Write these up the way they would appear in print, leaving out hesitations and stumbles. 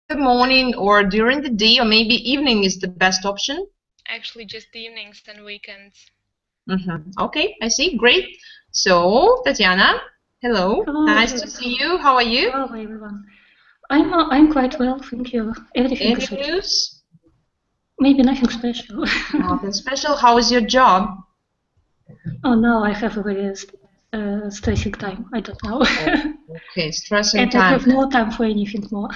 the morning or during the day, or maybe evening is the best option? Actually, just evenings and weekends. Okay, I see. Great. So, Tatiana, hello. Hello. Nice to see you. How are you? Hello, everyone. I'm quite well, thank you. Everything Any is okay. news? Maybe nothing special. Nothing special. How is your job? Oh, now I have a very stressing time. I don't know. Okay, stressing And I time. have no time for anything more.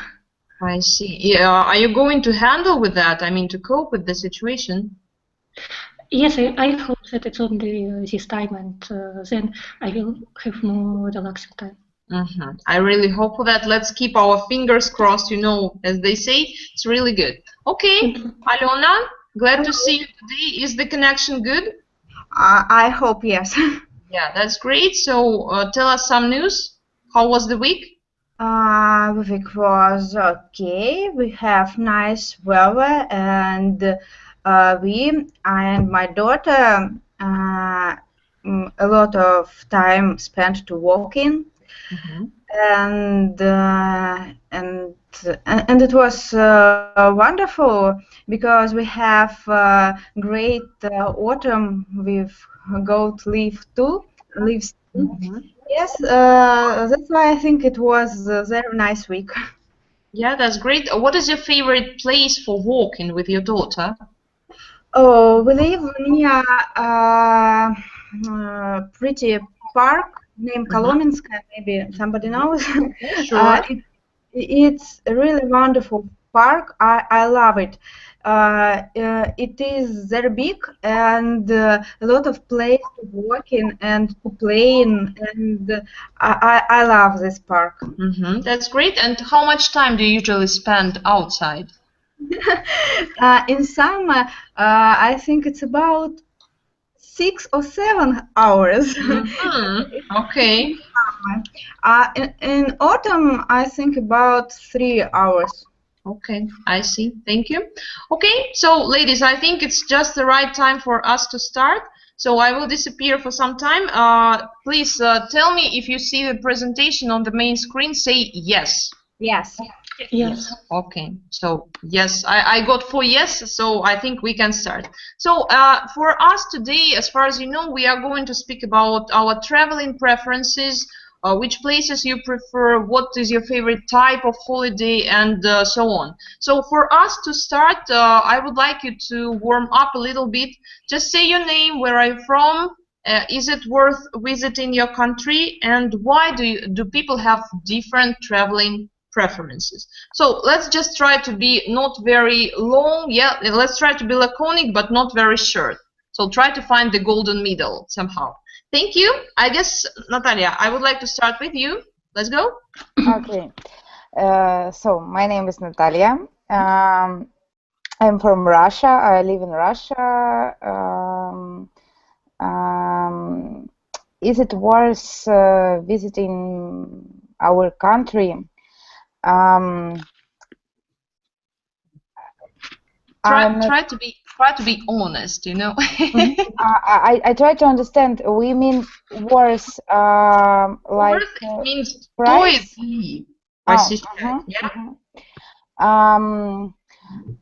I see. Yeah, are you going to handle with that? I mean, to cope with the situation? Yes, I hope that it's only this time, and then I will have more relaxing time. I really hope for that. Let's keep our fingers crossed, as they say. It's really good. Okay, Alona, glad to see you today. Is the connection good? I hope yes. Yeah, that's great. So tell us some news. How was the week? The week was okay. We have nice weather, and I and my daughter a lot of time spent to walking, and it was wonderful because we have great autumn with goat leaves. Yes, that's why I think it was a very nice week. Yeah, that's great. What is your favorite place for walking with your daughter? Oh, we live near a pretty park named Kolominska. Maybe somebody knows. Sure. It's a really wonderful park. I love it. It is very big and a lot of place to walk in and to play in, and I love this park. That's great. And how much time do you usually spend outside? In summer, I think it's about 6 or 7 hours. Okay. In autumn, I think about 3 hours. Okay, I see. Thank you. Okay, so ladies, I think it's just the right time for us to start. So I will disappear for some time. Please tell me if you see the presentation on the main screen. Say yes. Yes. Yes. Okay, so yes, I got 4 yes, so I think we can start. So for us today, as far as you know, we are going to speak about our traveling preferences, which places you prefer, what is your favorite type of holiday, and so on. So for us to start, I would like you to warm up a little bit. Just say your name, where are you from, is it worth visiting your country, and why do people have different traveling preferences? So let's just try to be not very long. Yeah, let's try to be laconic, but not very short. So try to find the golden middle somehow. Thank you. I guess, Natalia, I would like to start with you. Let's go. Okay. So my name is Natalia. I'm from Russia. I live in Russia. Is it worth visiting our country? Try to be honest, I try to understand. We mean worth, like worth means price.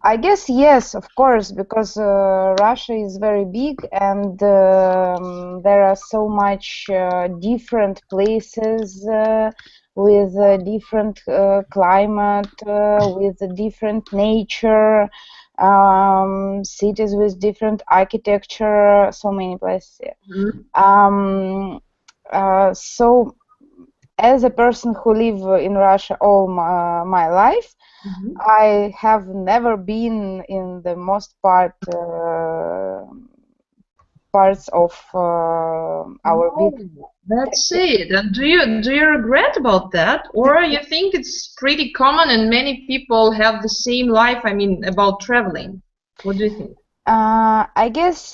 I guess yes, of course, because Russia is very big, and there are so much different places with different climate, with different nature, cities with different architecture, so many places. So as a person who live in Russia all my life, I have never been in the most parts of our big. That's it. And do you regret about that, or you think it's pretty common and many people have the same life? I mean, about traveling. What do you think? I guess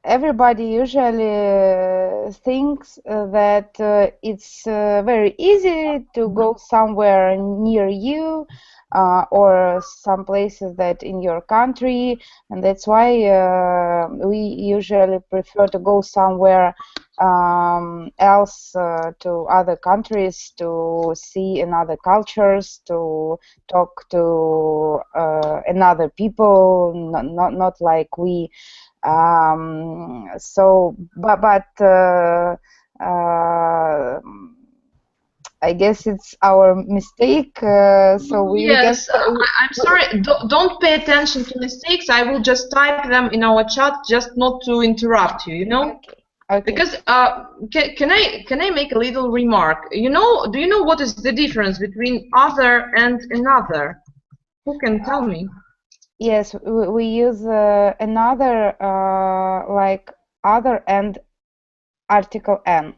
everybody usually thinks that it's very easy to go somewhere near you or some places that in your country, and that's why we usually prefer to go somewhere else, to other countries, to see another cultures, to talk to another people, not like we. I guess it's our mistake. So we can. Yes, I'm sorry. Don't pay attention to mistakes. I will just type them in our chat, just not to interrupt you. You know. Okay. Okay. Because can I make a little remark? Do you know what is the difference between other and another? Who can tell me? Yes, we use another like other and article N.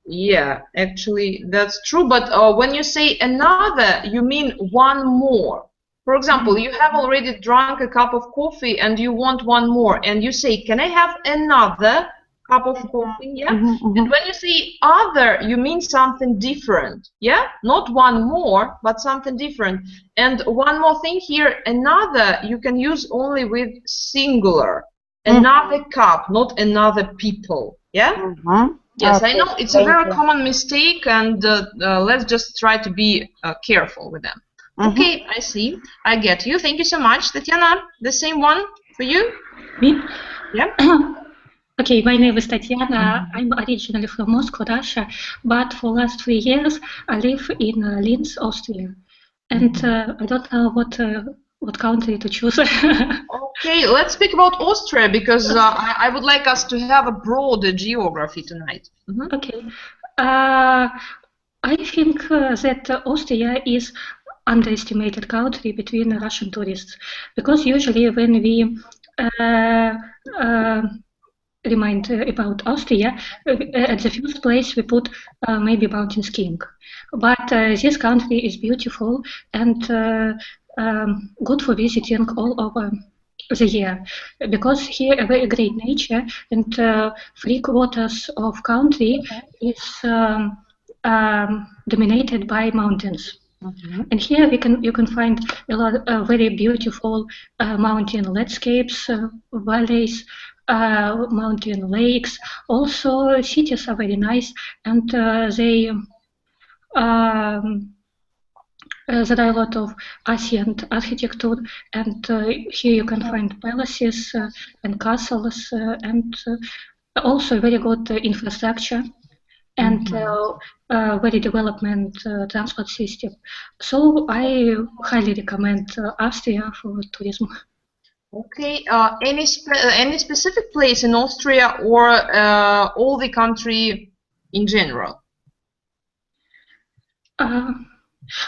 Yeah, actually that's true. But when you say another, you mean one more. For example, you have already drunk a cup of coffee and you want one more, and you say, "Can I have another cup of coffee?" Yeah. And when you say other, you mean something different. Yeah, not one more, but something different. And one more thing here, another you can use only with singular. Another cup, not another people. Yeah. Yes, Okay, I know it's a very common mistake, and let's just try to be careful with them. Okay, I see. I get you. Thank you so much, Tatiana. The same one for you? Me? Yeah. Okay, my name is Tatiana. I'm originally from Moscow, Russia, but for last 3 years I live in Linz, Austria, and I don't know what country to choose. Okay, let's speak about Austria, because I would like us to have a broader geography tonight. Okay, I think that Austria is underestimated country between Russian tourists, because usually when we remind about Austria, at the first place we put maybe mountain skiing. But this country is beautiful and good for visiting all over the year, because here a very great nature and 3/4 of country is dominated by mountains. And here you can find a lot of very beautiful mountain landscapes, valleys, mountain lakes. Also, cities are very nice, and there are a lot of ancient architecture, and here you can find palaces and castles, and also very good infrastructure and very development transport system. So I highly recommend Austria for tourism. Okay. Any specific place in Austria, or all the country in general?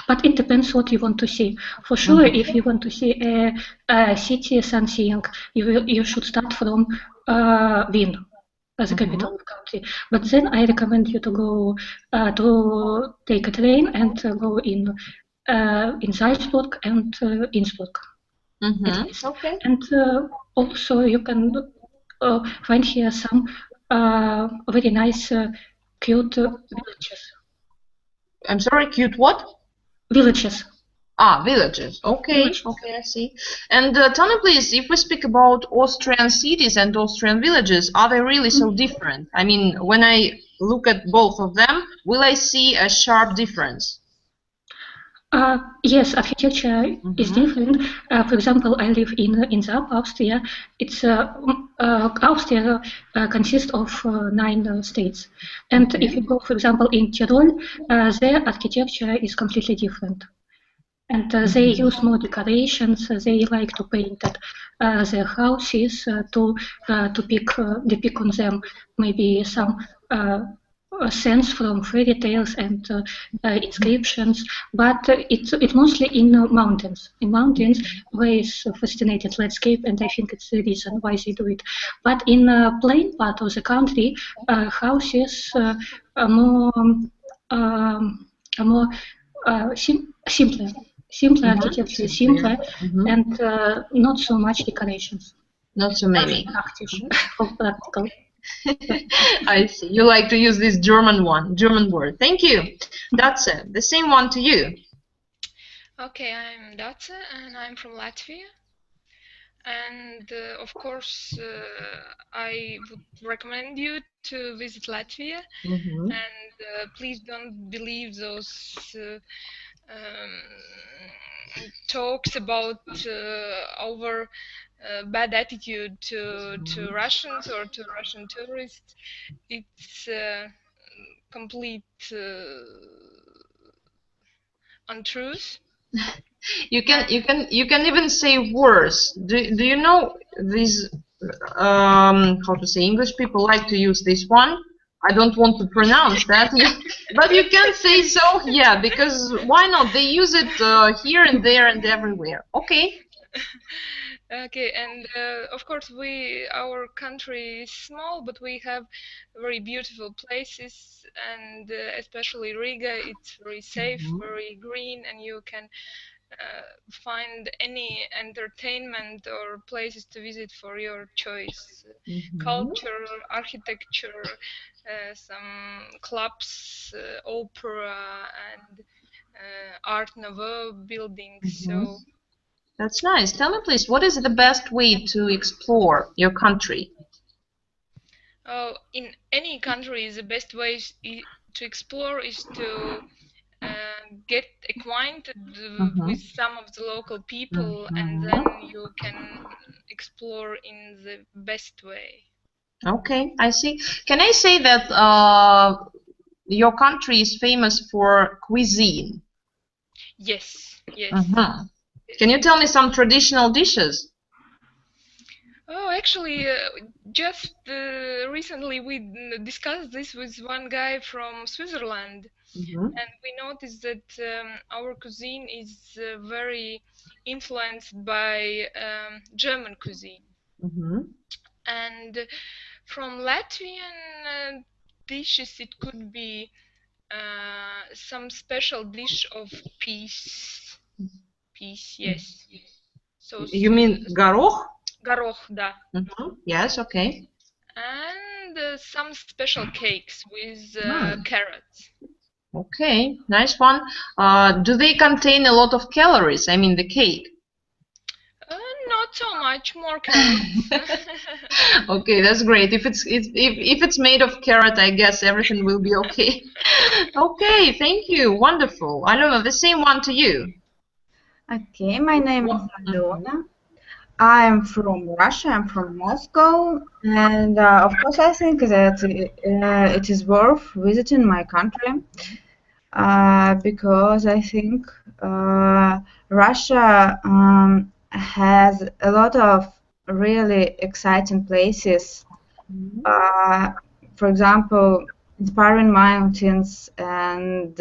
But it depends what you want to see. For sure, if you want to see a city sightseeing, you should start from Wien as a capital of the country. But then I recommend you to go to take a train and go in Salzburg and Innsbruck. Okay. And also you can find here some very nice, cute villages. I'm sorry, cute what? Villages. Ah, villages. Okay, Villages. okay, I see. And tell me, please, if we speak about Austrian cities and Austrian villages, are they really so different? I mean, when I look at both of them, will I see a sharp difference? Yes, architecture is different. For example, I live in the Upper Austria. It's Austria consists of 9 states, and if you go, for example, in Tyrol, their architecture is completely different. And they use more decorations. They like to paint their houses to depict on them maybe some sense from fairy tales and inscriptions. But it's mostly in mountains. In mountains, where is fascinating landscape, and I think it's the reason why they do it. But in plain part of the country, houses are more simpler. Simpler architecture, simpler, and not so much decorations. Not so many. Practical. I see. You like to use this German word. Thank you. That's it. The same one to you. Okay, I'm Dace and I'm from Latvia. And of course, I would recommend you to visit Latvia. And please don't believe those talks about our bad attitude to Russians or to Russian tourists. It's complete untruth. You can even say worse. Do you know these how to say, English people like to use this one? I don't want to pronounce that, but you can say so, yeah, because why not? They use it here and there and everywhere. Okay. Okay, and of course our country is small, but we have very beautiful places, and especially Riga, it's very safe, very green, and you can find any entertainment or places to visit for your choice. Culture, architecture, some clubs, opera, and Art Nouveau buildings. So that's nice. Tell me, please, what is the best way to explore your country? in any country, the best way to explore is to get acquainted with some of the local people, and then you can explore in the best way. Okay, I see. Can I say that your country is famous for cuisine? Yes, yes. Can you tell me some traditional dishes? Oh, actually, just recently we discussed this with one guy from Switzerland, and we noticed that our cuisine is very influenced by German cuisine. And from Latvian dishes, it could be some special dish of peas. Peas, yes. So you mean горох? Горох, да. Yes, okay. And some special cakes with carrots. Okay, nice one. Do they contain a lot of calories? I mean, the cake. Not so much, more carrots. Okay, that's great. If it's made of carrot, I guess everything will be okay. Okay, thank you. Wonderful. Alona, the same one to you. Okay, my name is Alona. I am from Russia. I'm from Moscow, and of course, I think that it is worth visiting my country because I think Russia has a lot of really exciting places. For example, inspiring mountains and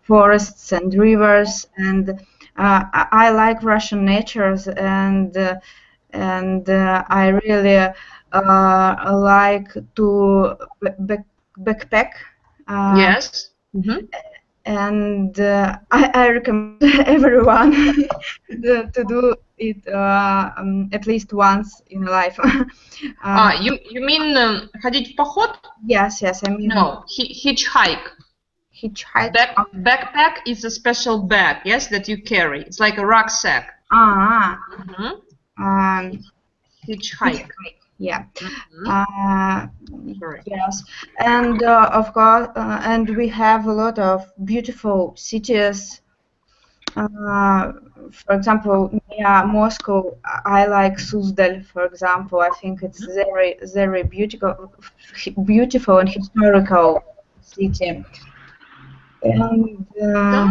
forests and rivers, and I like Russian natures, and I really like to backpack. Yes. And I recommend everyone to do it at least once in life. You mean ходить в поход? Yes, I mean. No, hitchhike. Hitchhike. Backpack is a special bag, yes, that you carry. It's like a rucksack. Hitchhike. Yeah. Yes, and of course, and we have a lot of beautiful cities. For example, near Moscow, I like Suzdal, for example. I think it's very beautiful and historical city. And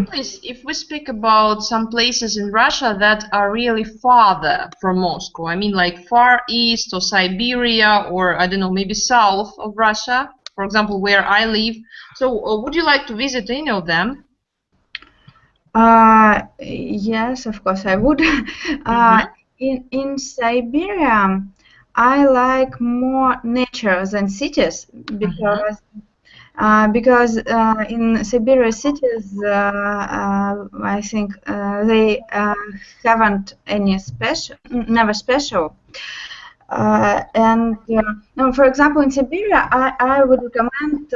please, if we speak about some places in Russia that are really farther from Moscow, I mean like far east or Siberia, or I don't know, maybe south of Russia, for example, where I live. So would you like to visit any of them? Yes, of course I would. In Siberia, I like more nature than cities because in Siberia cities, I think they haven't any never special. No, for example, in Siberia, I would recommend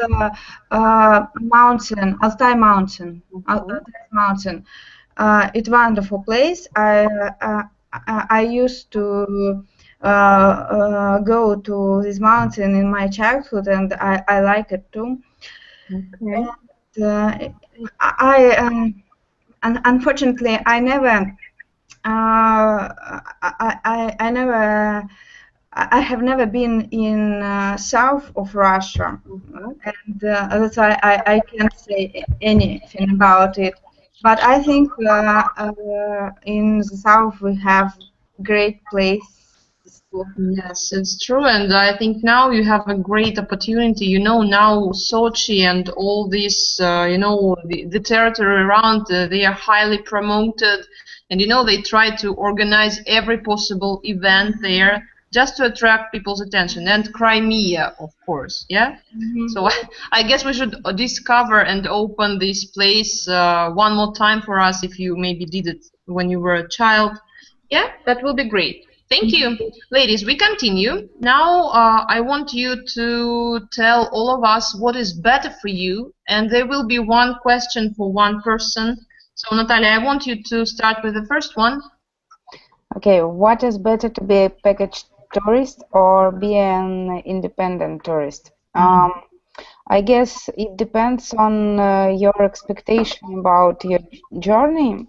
mountain, Altai Mountain. Altai Mountain. It's a wonderful place. I used to go to this mountain in my childhood, and I like it too. Okay. And unfortunately, I never. I have never been in south of Russia, and that's why I can't say anything about it. But I think in the south we have great places. Yes, it's true, and I think now you have a great opportunity. You know, now Sochi and all this, the territory around, they are highly promoted, and they try to organize every possible event there just to attract people's attention. And Crimea, of course, yeah. So I guess we should discover and open this place one more time for us if you maybe did it when you were a child. Yeah, that will be great. Thank you. Ladies, we continue. Now I want you to tell all of us what is better for you, and there will be one question for one person. So Natalia, I want you to start with the first one. Okay, what is better, to be a package tourist or be an independent tourist? I guess it depends on your expectation about your journey,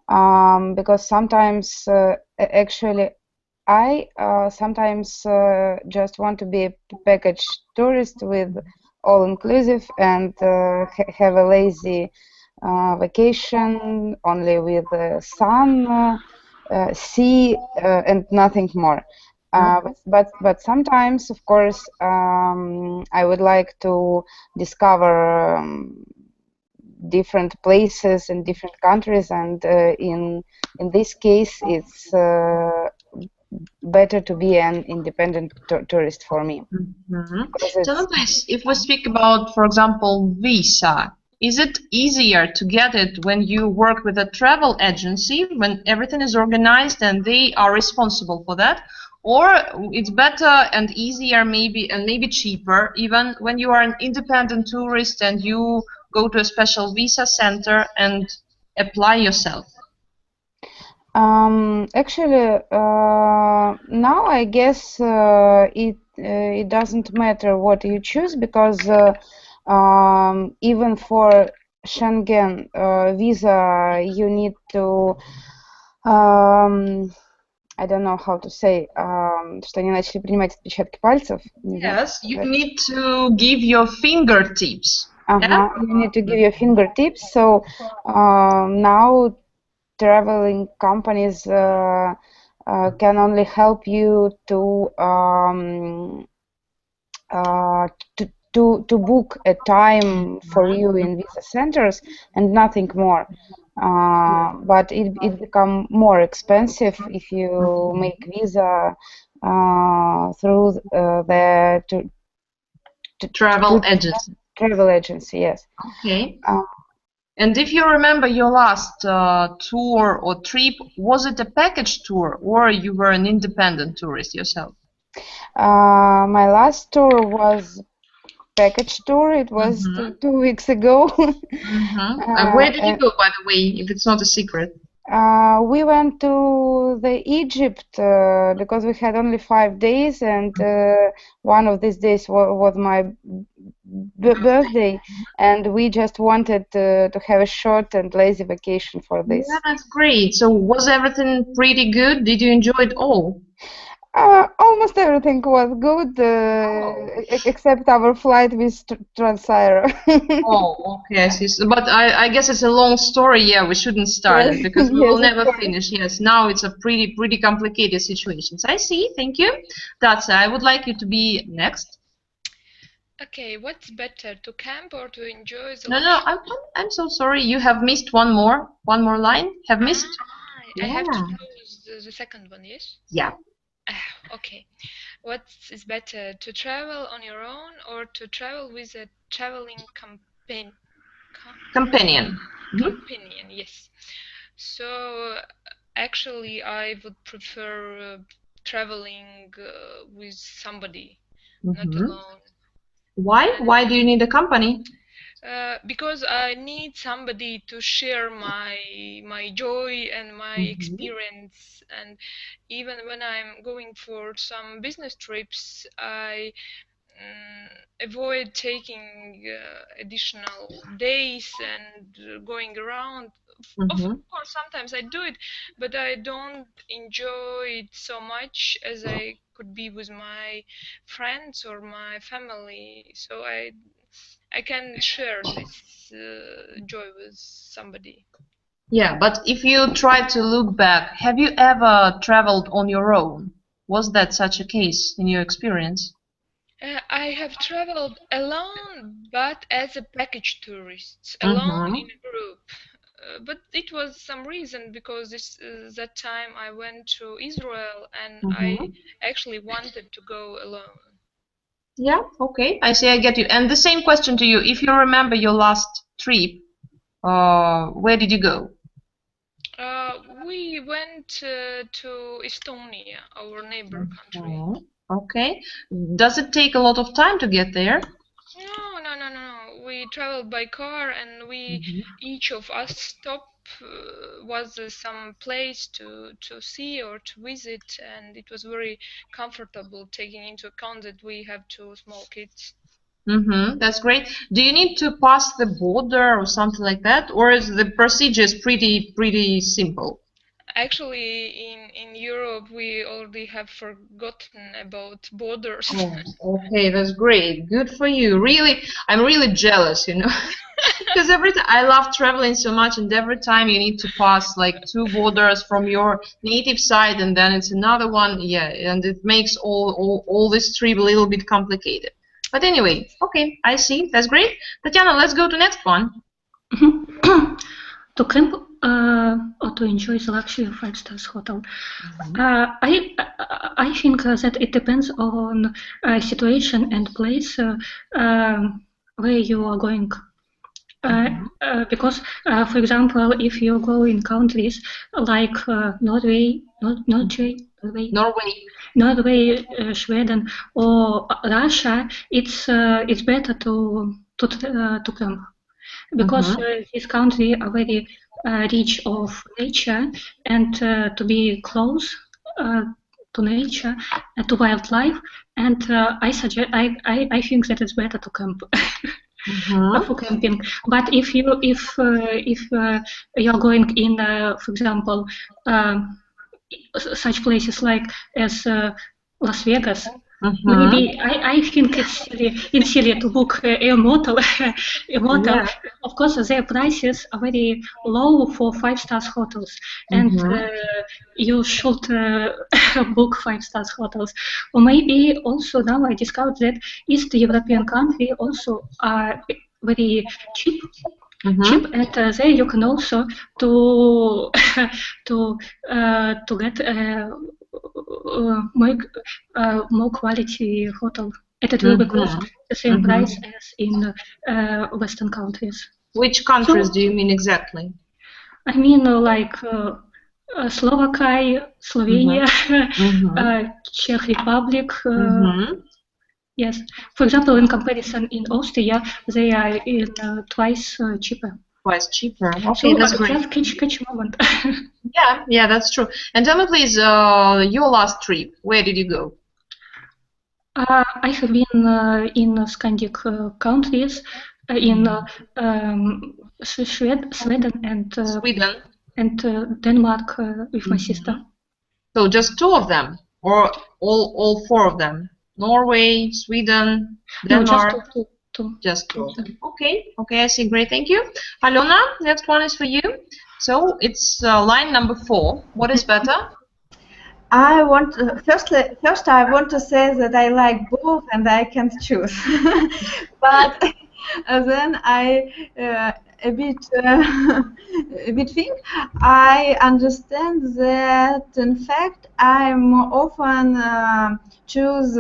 because sometimes actually I sometimes just want to be a package tourist with all-inclusive and have a lazy vacation only with sun, sea, and nothing more. But sometimes, of course, I would like to discover different places in different countries, and in this case, it's better to be an independent tourist for me. So Natalia, if we speak about, for example, visa, is it easier to get it when you work with a travel agency, when everything is organized and they are responsible for that? Or it's better and easier maybe, and maybe cheaper, even when you are an independent tourist and you go to a special visa center and apply yourself? Actually, now I guess it doesn't matter what you choose, because even for Schengen visa you need to I don't know how to say, что они начали принимать отпечатки пальцев. Yes, you need to give your fingertips. Yeah? You need to give your fingertips. So now traveling companies can only help you to book a time for you in visa centers and nothing more. But it become more expensive if you make visa through the travel agency. Travel agency, yes. Okay. And if you remember your last tour or trip, was it a package tour or you were an independent tourist yourself? My last tour was package tour. It was 2 weeks ago. Where did you go, by the way, if it's not a secret? We went to the Egypt because we had only 5 days, and one of these days was my birthday, and we just wanted to have a short and lazy vacation for this. Yeah, that's great. So was everything pretty good? Did you enjoy it all? Almost everything was good, except our flight with Transaero. Oh, okay, I see. But I guess it's a long story. Yeah, we shouldn't start it because we will never finish. Yes, now it's a pretty complicated situation. So I see. Thank you. That's. I would like you to be next. Okay, what's better, to camp or to enjoy the No, I'm so sorry. You have missed one more line. Have missed? I have to choose the second one, yes? Yeah. Okay. What is better, to travel on your own or to travel with a traveling companion? Companion. Yes. So actually I would prefer traveling with somebody, not alone. Why? Why do you need a company? Because I need somebody to share my joy and my experience, and even when I'm going for some business trips, I avoid taking additional days and going around. Of course, sometimes I do it, but I don't enjoy it so much as I could be with my friends or my family. So I can share this joy with somebody. Yeah, but if you try to look back, have you ever traveled on your own? Was that such a case in your experience? I have traveled alone, but as a package tourist, alone in a group. But it was some reason because that time I went to Israel and I actually wanted to go alone. Yeah, okay, I see, I get you. And the same question to you. If you remember your last trip, where did you go? We went to Estonia, our neighbor country. Okay. Does it take a lot of time to get there? No. We traveled by car, and each of us stop was some place to see or to visit, and it was very comfortable, taking into account that we have two small kids. That's great. Do you need to pass the border or something like that, or is the procedure is pretty simple? Actually, in Europe, we already have forgotten about borders. Oh, okay, that's great. Good for you. Really, I'm really jealous, because every time I love traveling so much, and every time you need to pass like two borders from your native side, and then it's another one. Yeah, and it makes all this trip a little bit complicated. But anyway, okay, I see. That's great. Tatiana, let's go to next one. To camp or to enjoy the luxury of 5 stars hotel. I think that it depends on situation and place where you are going. Because, for example, if you go in countries like Norway, Sweden, or Russia, it's better to camp, because this country are very rich of nature, and to be close to nature, to wildlife, and I think that it's better to camp. For camping. But if you're going in, for example, such places like as Las Vegas, maybe I think it's silly to book a motel. Yeah. Of course, their prices are very low for 5 stars hotels, and you should book 5 stars hotels. Or maybe also now I discovered that East European countries also are very cheap. And there you can also to get more quality hotel. And it will be cost the same price as in Western countries. Which countries do you mean exactly? I mean like Slovakia, Slovenia, Czech Republic. Yes. For example, in comparison, in Austria, they are twice cheaper. Twice cheaper. Okay, so that's great. Just catch a moment. Yeah, that's true. And tell me, please, your last trip. Where did you go? I have been in Scandic countries, in Sweden and Denmark with my sister. So just two of them, or all four of them? Norway, Sweden, Denmark? No, just two. Just two. Okay, I see. Great, thank you. Alona, next one is for you. So it's line number 4. What is better? I want first I want to say that I like both and I can't choose. But then I a bit think I understand that in fact I'm often choose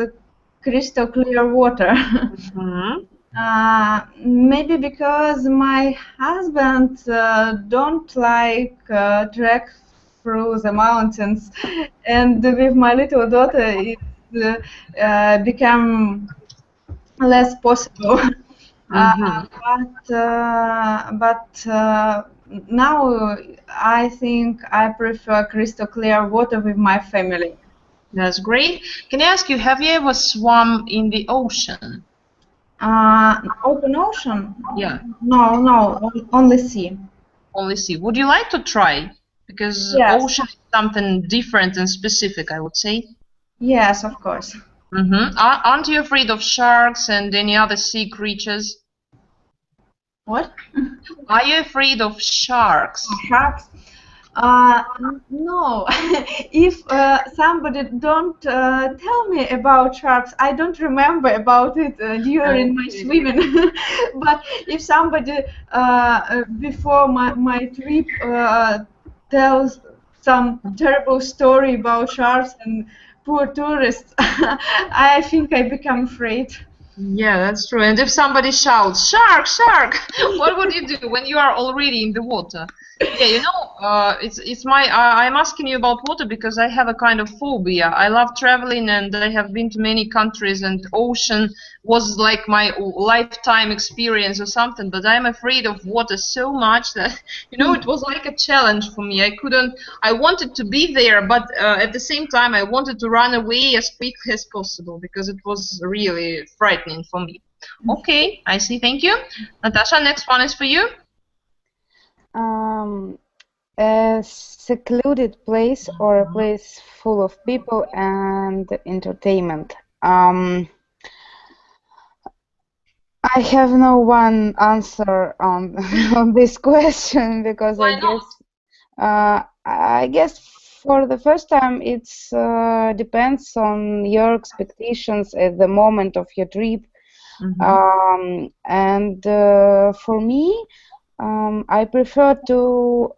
crystal clear water. Maybe because my husband don't like through the mountains, and with my little daughter, it became less possible. But now I think I prefer crystal clear water with my family. That's great. Can I ask you, have you ever swum in the ocean? Open ocean? Yeah. No, only sea. Only sea. Would you like to try? Because Yes. ocean is something different and specific, I would say. Yes, of course. Aren't you afraid of sharks and any other sea creatures? What? Are you afraid of sharks? Sharks? No. If somebody don't tell me about sharks, I don't remember about it during my swimming. But if somebody before my trip tells some terrible story about sharks and poor tourists, I think I become afraid. Yeah, that's true. And if somebody shouts, "Shark, shark!" what would you do when you are already in the water? Yeah, you know, I'm asking you about water because I have a kind of phobia. I love traveling and I have been to many countries, and ocean was like my lifetime experience or something, but I'm afraid of water so much that, you know, it was like a challenge for me. I wanted to be there, but at the same time I wanted to run away as quick as possible because it was really frightening for me. Okay, I see, thank you. Natasha, next one is for you. A secluded place or a place full of people and entertainment. I have no one answer on on this question because I guess for the first time it's depends on your expectations at the moment of your trip. And for me, I prefer to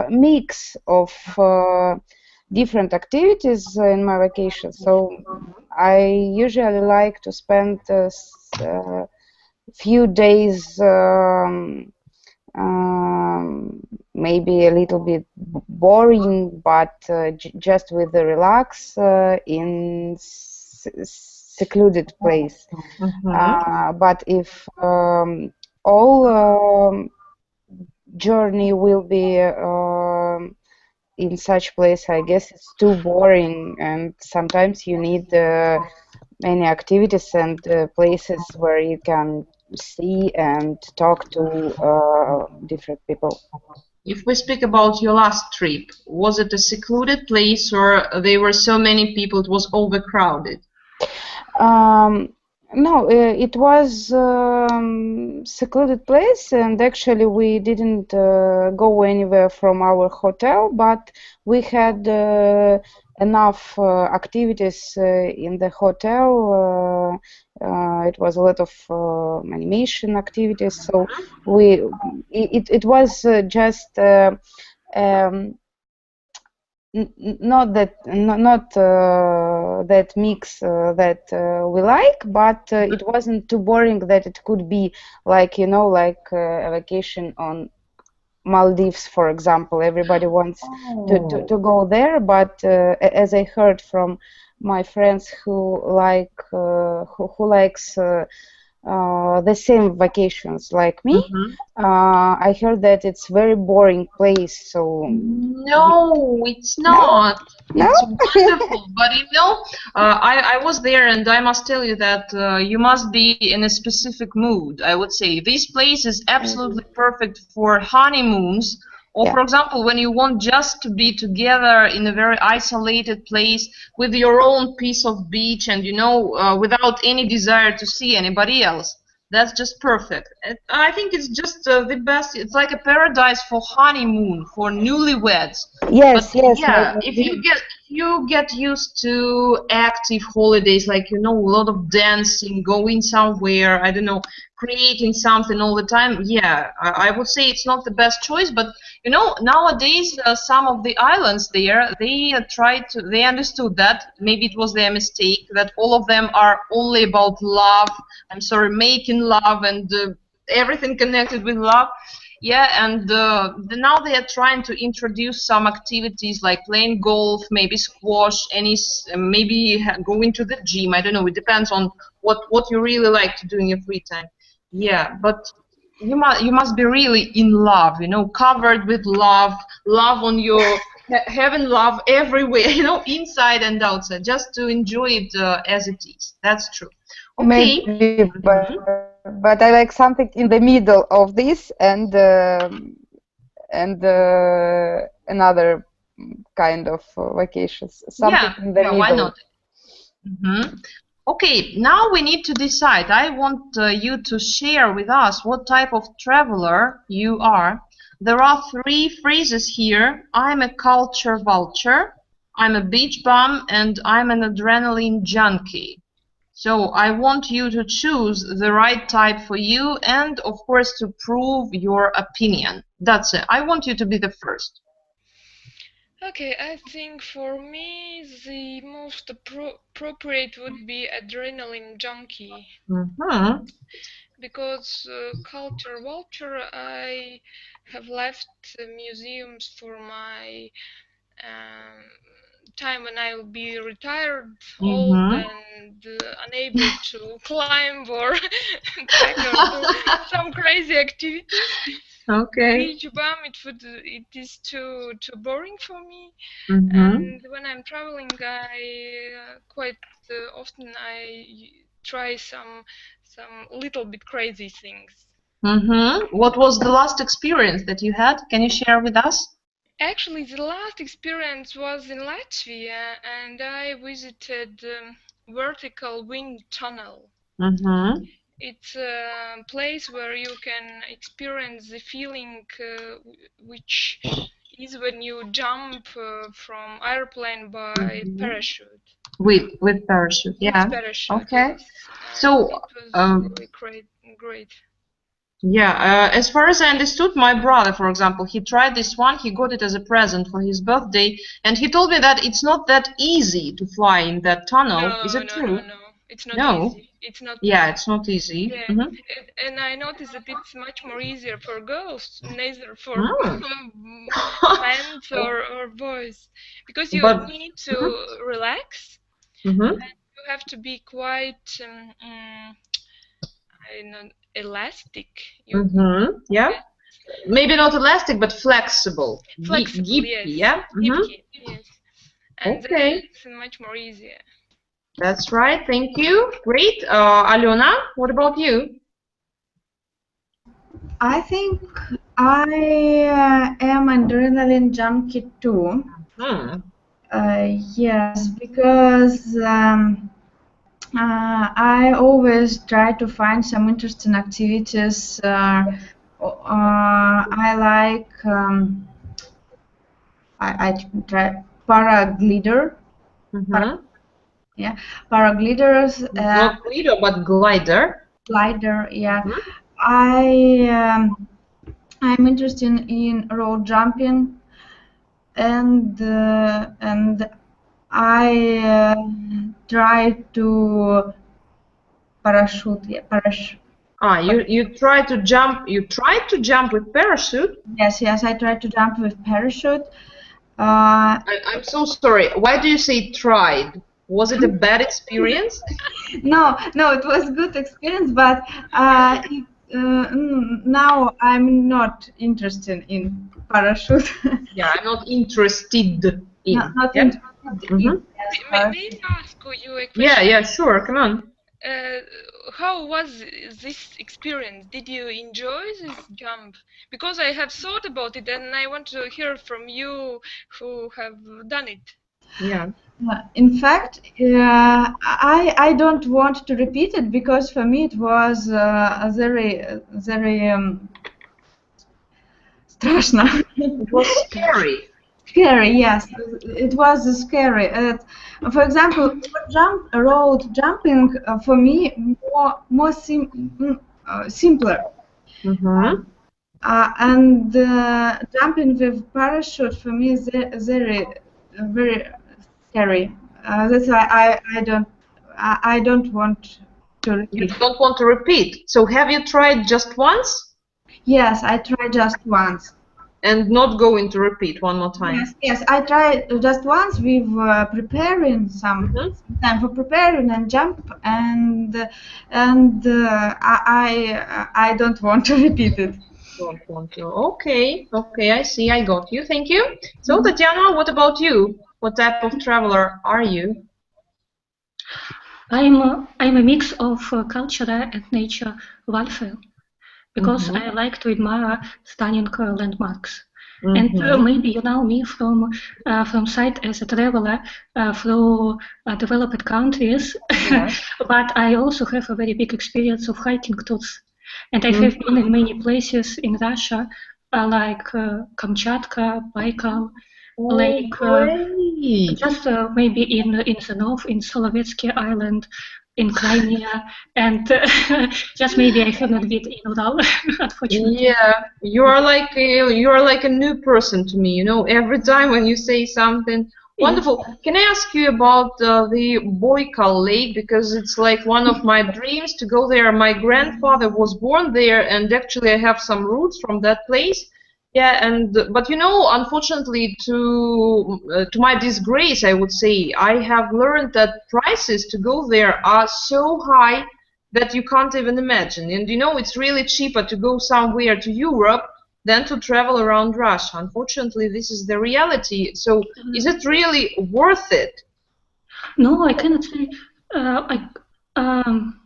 mix of different activities in my vacation. So I usually like to spend few days, maybe a little bit boring, but just with the relax in secluded place. But if all journey will be in such place, I guess it's too boring, and sometimes you need many activities and places where you can see and talk to different people. If we speak about your last trip, was it a secluded place or there were so many people it was overcrowded? No, it was secluded place, and actually we didn't go anywhere from our hotel, but we had enough activities in the hotel. It was a lot of animation activities, so it was just not that mix that we like, but it wasn't too boring that it could be like, you know, like a vacation on Maldives, for example. Everybody wants to go there, but as I heard from my friends who likes the same vacations like me, I heard that it's very boring place. So no, it's not. No? It's wonderful, but you know, I was there, and I must tell you that you must be in a specific mood. I would say this place is absolutely perfect for honeymoons. Or, for example, when you want just to be together in a very isolated place with your own piece of beach and, you know, without any desire to see anybody else. That's just perfect. I think it's just the best. It's like a paradise for honeymoon, for newlyweds. Yes, but yes. yeah, if you get used to active holidays, like, you know, a lot of dancing, going somewhere, I don't know, creating something all the time, yeah, I would say it's not the best choice. But you know, nowadays some of the islands there, they understood that maybe it was their mistake, that all of them are only about love, making love and everything connected with love. Yeah, and now they are trying to introduce some activities like playing golf, maybe squash, maybe going to the gym. I don't know. It depends on what you really like to do in your free time. Yeah, but you must be really in love, covered with love, love on your having love everywhere, inside and outside, just to enjoy it as it is. That's true. Okay. Maybe, but I like something in the middle of this and another kind of vacations. Something in the middle. Why not? Okay, now we need to decide. I want you to share with us what type of traveler you are. There are 3 phrases here. I'm a culture vulture, I'm a beach bum, and I'm an adrenaline junkie. So I want you to choose the right type for you and, of course, to prove your opinion. That's it. I want you to be the first. Okay, I think for me the most appropriate would be adrenaline junkie. Because culture vulture, I have left museums for my time when I will be retired, old and unable to climb or trek or do some crazy activities. Okay. Beach bum, it is too boring for me. And when I'm traveling, I quite often I try some little bit crazy things. What was the last experience that you had? Can you share with us? Actually, the last experience was in Latvia, and I visited vertical wind tunnel. It's a place where you can experience the feeling which is when you jump from airplane by parachute. With parachute, yeah. With parachute, okay. Yes. So, it was really great. Yeah, as far as I understood, my brother, for example, he tried this one, he got it as a present for his birthday, and he told me that it's not that easy to fly in that tunnel. No, Is it true? No, it's not easy. It's not. Yeah, it's not easy. Yeah. And I noticed that it's much more easier for girls, neither for men or boys, because you need to relax, and you have to be quite elastic. Yeah. Maybe not elastic, but flexible. Flexible, Gibky, yes. yeah. Gibky, yes. And okay. It's much more easier. That's right. Thank you. Great. Alena, what about you? I think I am adrenaline junkie too. Yes, because I always try to find some interesting activities. I like I try paraglider. Paragliders. Not glider, but glider. Glider, yeah. I'm interested in road jumping, and I try to parachute. Yeah, parachute. You try to jump. You tried to jump with parachute. Yes, I tried to jump with parachute. I'm so sorry. Why do you say tried? Was it a bad experience? No, it was a good experience, but now I'm not interested in parachute. Yeah, I'm not interested in. Not interested in. May I ask you a question? Yeah, sure. Come on. How was this experience? Did you enjoy this jump? Because I have thought about it, and I want to hear from you who have done it. Yeah. In fact, I don't want to repeat it because for me it was very страшно. It was scary. Scary, yes, it was scary. For example, road jumping for me more simpler. And jumping with parachute for me is very scary. That's why I don't want to repeat. You don't want to repeat. So have you tried just once? Yes, I tried just once. And not going to repeat one more time. Yes, I tried just once with preparing some time for preparing and jump, and I don't want to repeat it. Don't want to. Okay, okay, I see. I got you. Thank you. So, Tatiana, what about you? What type of traveler are you? I'm a mix of culture and nature welfare because I like to admire stunning landmarks. And maybe you know me from site as a traveler through developed countries, but I also have a very big experience of hiking tours. And I have been in many places in Russia, like Kamchatka, Baikal, like just maybe in the north, in Solovetsky Island, in Crimea, and just maybe I have not been in Ural, unfortunately. Yeah, you are like a new person to me. You know, every time when you say something wonderful. Can I ask you about the Baikal Lake, because it's like one of my dreams to go there. My grandfather was born there, and actually I have some roots from that place. Yeah, and but you know, unfortunately, to my disgrace, I would say, I have learned that prices to go there are so high that you can't even imagine. And you know, it's really cheaper to go somewhere to Europe than to travel around Russia. Unfortunately, this is the reality. So, is it really worth it? No, I cannot say. Um,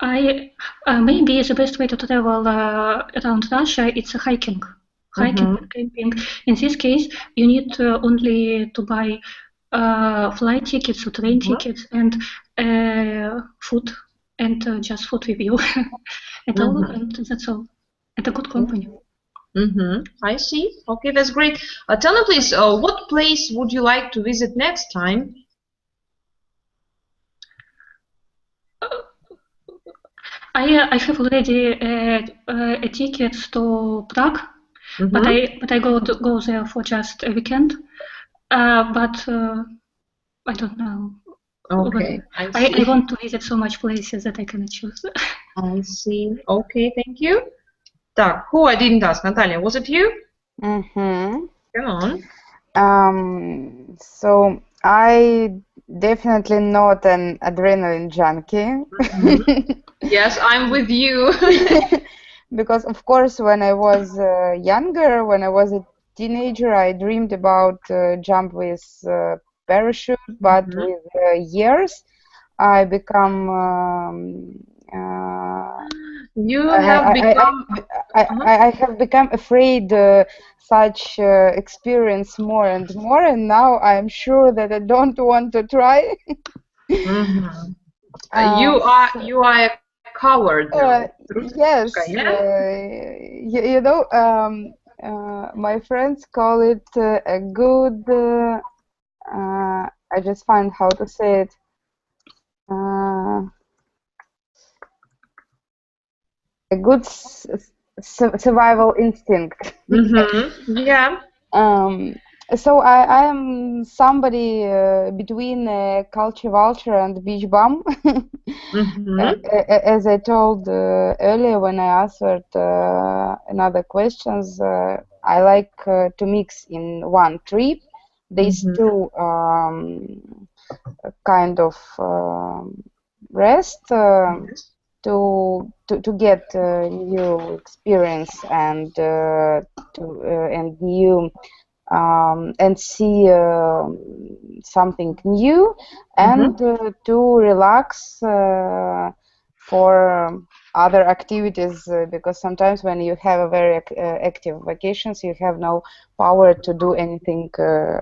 I maybe the best way to travel around Russia it's a hiking and camping. In this case, you need only to buy flight tickets or train tickets and food and just food with you and all, and that's all. And a good company. I see. Okay, that's great. Tell me, please, what place would you like to visit next time? I have already a ticket to Prague, but I go there for just a weekend. But I don't know. Okay, I want to visit so much places that I cannot choose. I see. Okay, thank you. Так, who I didn't ask, Natalia, was it you? Come on. So I definitely not an adrenaline junkie. Yes, I'm with you. Because of course, when I was younger, when I was a teenager, I dreamed about jump with parachute, but with years, I become you have become. I have become afraid such experience more and more, and now I'm sure that I don't want to try. You are a coward now. Yes, you know, my friends call it a good. I just find how to say it. A good survival instinct. Yeah. So I am somebody between culture vulture and beach bum. As I told earlier when I answered another questions, I like to mix in one trip these two kind of rest to get new experience and and new and see something new and to relax for other activities because sometimes when you have a very active vacations you have no power to do anything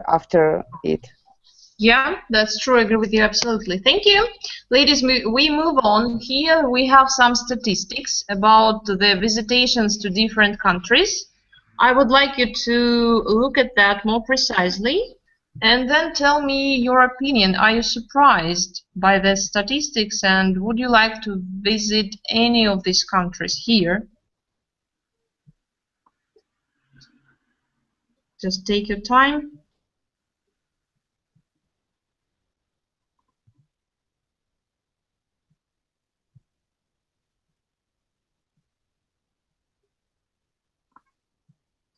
after it. Yeah, that's true. I agree with you absolutely. Thank you. Ladies, we move on. Here we have some statistics about the visitations to different countries. I would like you to look at that more precisely and then tell me your opinion. Are you surprised by the statistics and would you like to visit any of these countries here? Just take your time.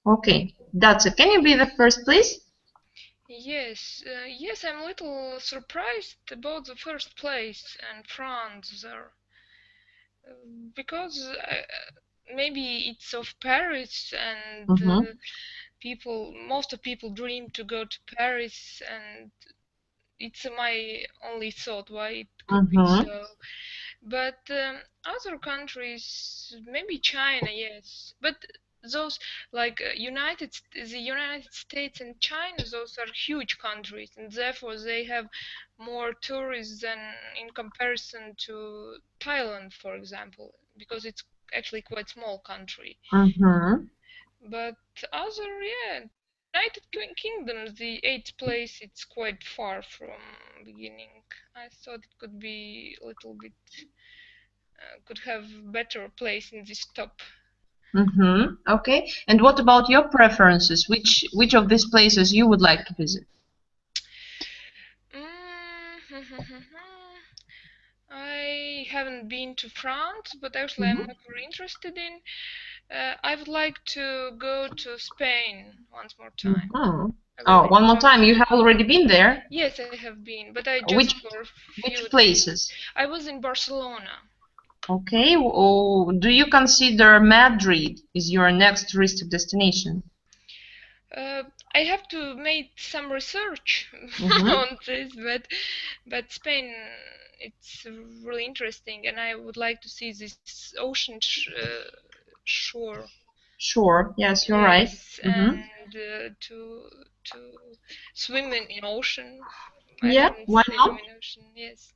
Okay, that's it. Can you be the first, please? Yes, yes, I'm a little surprised about the first place and France there, because maybe it's of Paris and most of people dream to go to Paris, and it's my only thought why it could be so. But other countries, maybe China, yes. But those like the United States and China, those are huge countries, and therefore they have more tourists than in comparison to Thailand, for example, because it's actually quite small country. But other, yeah, United Kingdom, the 8th place, it's quite far from beginning. I thought it could be a little bit, could have better place in this top. Okay. And what about your preferences? Which of these places you would like to visit? I haven't been to France, but actually I'm not very interested in. I would like to go to Spain once more time. Oh, one more time. You have already been there? Yes, I have been, but I just for a few which places? days. I was in Barcelona. Okay. Oh, do you consider Madrid is your next touristic destination? I have to make some research on this, but Spain, it's really interesting, and I would like to see this ocean shore. Sure. Yes, you're right. And to swim in ocean. Yeah, why not? In ocean, yes.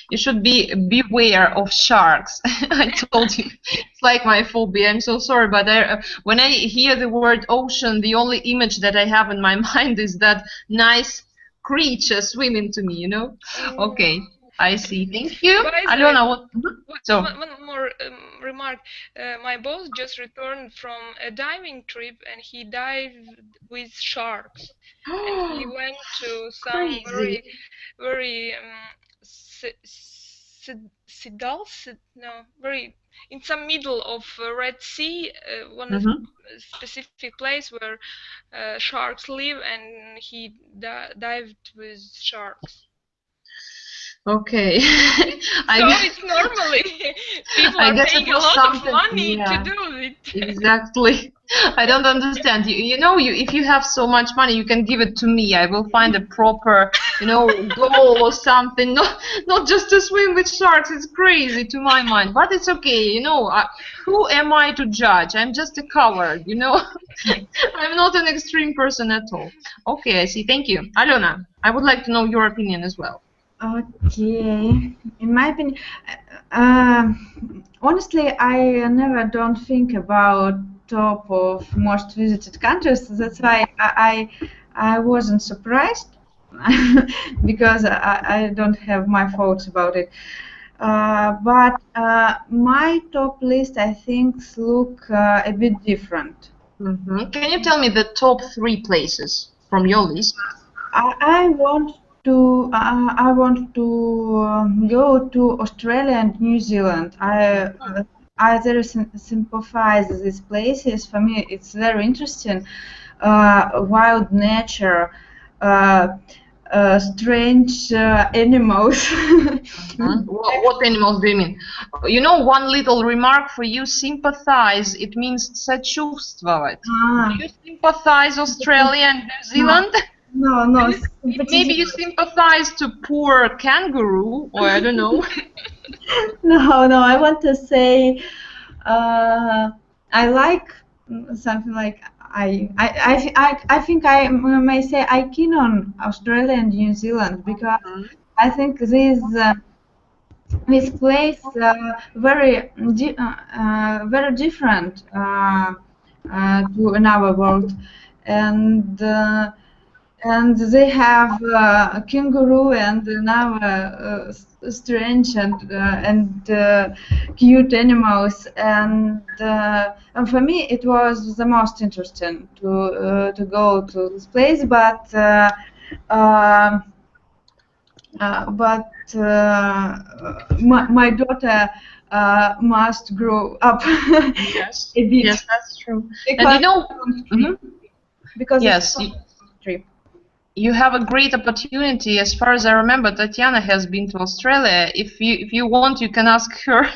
You should beware of sharks. I told you, it's like my phobia. I'm so sorry, but when I hear the word ocean, the only image that I have in my mind is that nice creature swimming to me, you know? Okay, I see. Thank you. Alona, one more remark. My boss just returned from a diving trip, and he dived with sharks. And he went to some very very in some middle of Red Sea, one specific place where sharks live, and he dived with sharks. Okay. It's normally people are paying a lot of money to do it. Exactly. I don't understand. You know, if you have so much money, you can give it to me. I will find a proper, goal or something. Not just to swim with sharks. It's crazy to my mind, but it's okay. Who am I to judge? I'm just a coward. I'm not an extreme person at all. Okay, I see. Thank you, Alona. I would like to know your opinion as well. Okay, in my opinion, honestly, I never don't think about top of most visited countries. That's why I wasn't surprised because I don't have my thoughts about it. But my top list, I think, look a bit different. Can you tell me the top 3 places from your list? I want to go to Australia and New Zealand. I very sympathize with these places. For me, it's very interesting. Wild nature, strange animals. What animals do you mean? One little remark for you: sympathize. It means сочувствовать. Do you sympathize Australia and New Zealand? No. Maybe you sympathize to poor kangaroo, or I don't know. No. I want to say I like something like I think I may say I keen on Australia and New Zealand because I think this place very different to another world, and they have kangaroo and another strange and cute animals, and for me it was the most interesting to go to this place, but my daughter must grow up Yes. a bit. Yes, that's true. Because And you know, because yes, it's a trip. you have a great opportunity. As far as I remember, Tatiana has been to Australia. If you want, you can ask her.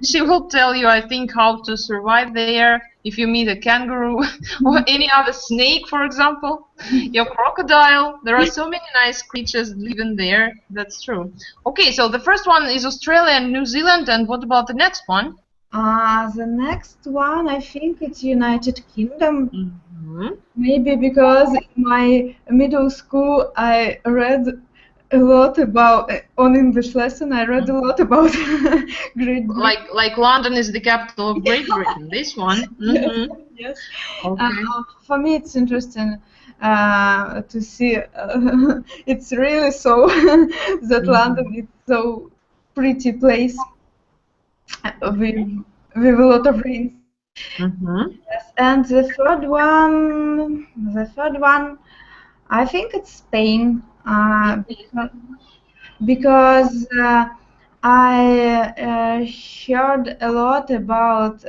She will tell you, I think, how to survive there. If you meet a kangaroo or any other snake, for example, your crocodile. There are so many nice creatures living there. That's true. Okay, so the first one is Australia and New Zealand. And what about the next one? The next one, I think it's United Kingdom. Mhm. Maybe because in my middle school I read a lot about on English lesson. I read a lot about Great Britain. Like London is the capital of Great Britain. This one. Yes, yes. Okay. For me, it's interesting to see. It's really so that London is so pretty place with a lot of rain. Yes, and the third one, I think it's Spain, because I heard a lot about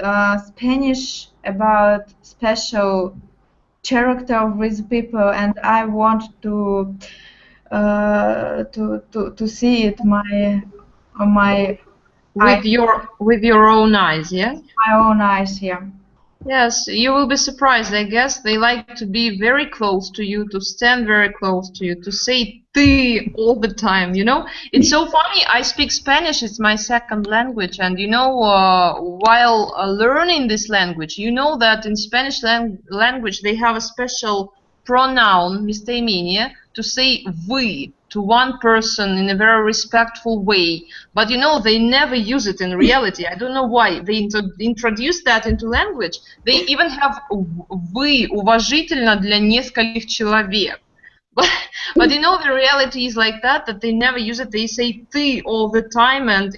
Spanish, about special character of these people, and I want to see it on my With your own eyes, yeah? my own eyes here. Yes, you will be surprised, I guess. They like to be very close to you, to stand very close to you, to say "ты" all the time, you know? It's so funny. I speak Spanish, it's my second language, and you know, while learning this language, you know that in Spanish language they have a special pronoun, местоимение, to say "вы" to one person in a very respectful way. But you know, they never use it in reality. I don't know why. They introduced that into language. They even have «вы» уважительно для нескольких человек. But you know, the reality is like that they never use it. They say «ты» all the time, and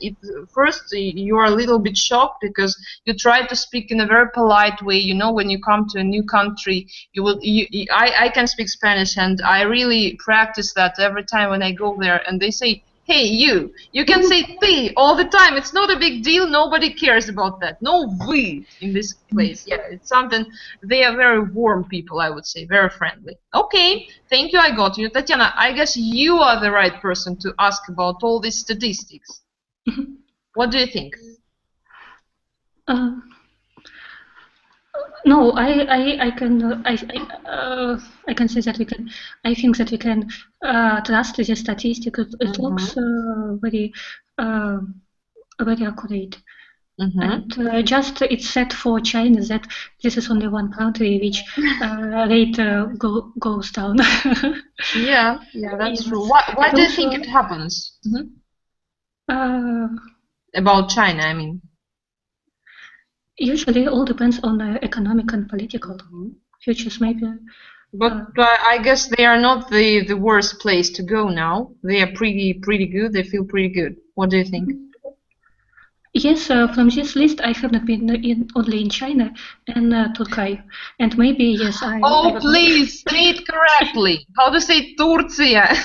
first you are a little bit shocked because you try to speak in a very polite way. You know, when you come to a new country, I can speak Spanish, and I really practice that every time when I go there, and they say, "Hey, you can say "ты" all the time. It's not a big deal. Nobody cares about that. No "вы" in this place. Yeah, it's something. They are very warm people, I would say, very friendly. Okay, thank you. I got you, Tatiana. I guess you are the right person to ask about all these statistics. What do you think? No, I can say that we can. I think that we can trust the statistics. It looks very accurate. And just it's said for China that this is only one country which rate goes down. Yeah, that's Yes. true. Why do you think Also, it happens? About China, I mean. Usually, all depends on the economic and political futures, maybe. But I guess they are not the worst place to go now. They are pretty good. They feel pretty good. What do you think? Yes, from this list, I have not been only in China and Turkey, and maybe yes, I. Oh, please say it correctly. How to say Turция?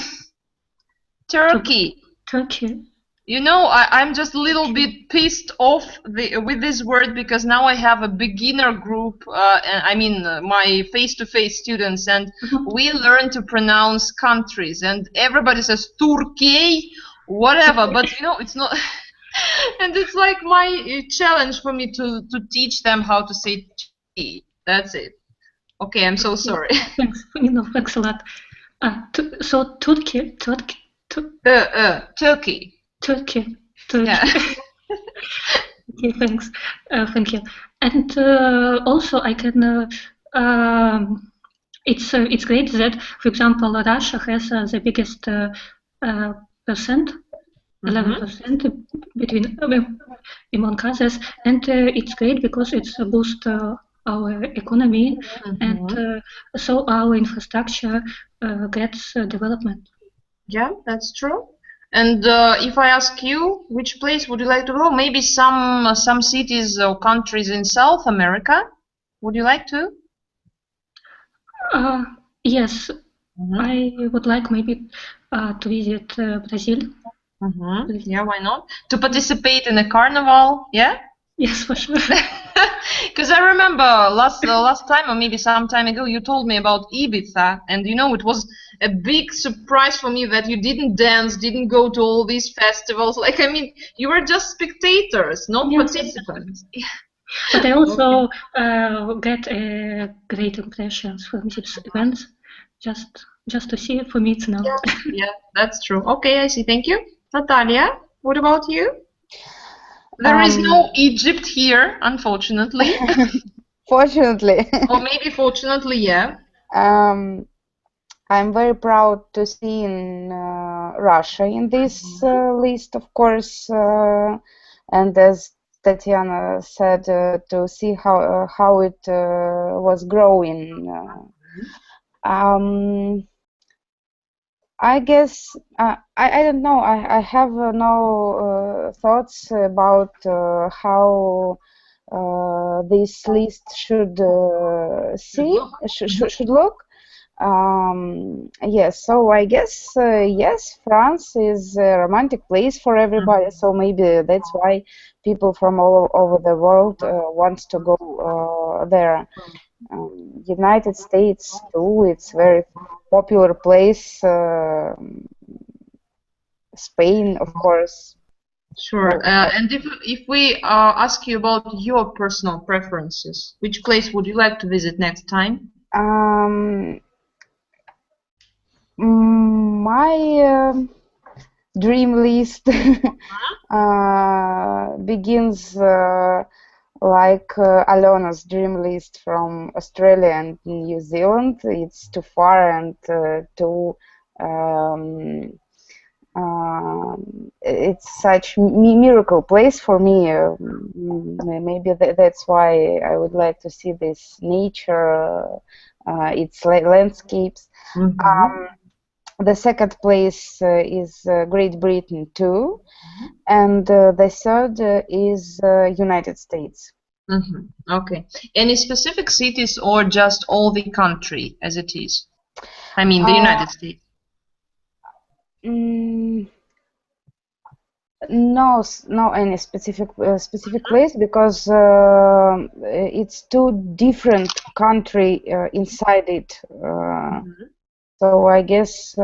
Turkey. Turkey. You know, I'm just a little bit pissed off with this word because now I have a beginner group, and I mean my face-to-face students, and we learn to pronounce countries, and everybody says Turkey, whatever, but you know, it's not. And it's like my challenge for me to teach them how to say Turkey. That's it. Okay, I'm so sorry. Thanks, thanks a lot. So Turkey. Turkey. Turkey. Yeah. Okay, thanks. Thank you. And also, I can. It's great that, for example, Russia has the biggest percent, 11% between among others, and it's great because it's boost our economy, and so our infrastructure gets development. Yeah, that's true. And if I ask you, which place would you like to go? Maybe some cities or countries in South America. Would you like to? Yes, I would like maybe to visit Brazil. Yeah, why not? To participate in a carnival, yeah? Yes, for sure. Because I remember last time, or maybe some time ago, you told me about Ibiza, and you know, it was a big surprise for me that you didn't dance, didn't go to all these festivals. Like, I mean, you were just spectators, not Yes. participants. But I also get great impressions from these events. Just to see it, for me, it's enough. Yeah, that's true. Okay, I see. Thank you. Natalia, what about you? There is no Egypt here, unfortunately. Fortunately. Or maybe fortunately, yeah. I'm very proud to see in Russia in this list, of course, and as Tatiana said, to see how it was growing. I guess I don't know. I have no thoughts about how this list should should look. Yes, so I guess yes, France is a romantic place for everybody. So maybe that's why people from all over the world want to go there. United States too. It's very popular place. Spain, of course. Sure. And if we ask you about your personal preferences, which place would you like to visit next time? My dream list begins like Alona's dream list from Australia and New Zealand. It's too far and too it's such miracle place for me. Maybe that's why I would like to see this nature, its landscapes. The second place is Great Britain too, and the third is United States. Okay. Any specific cities or just all the country as it is? I mean, the United States. No, any specific place, because it's two different country inside it. So I guess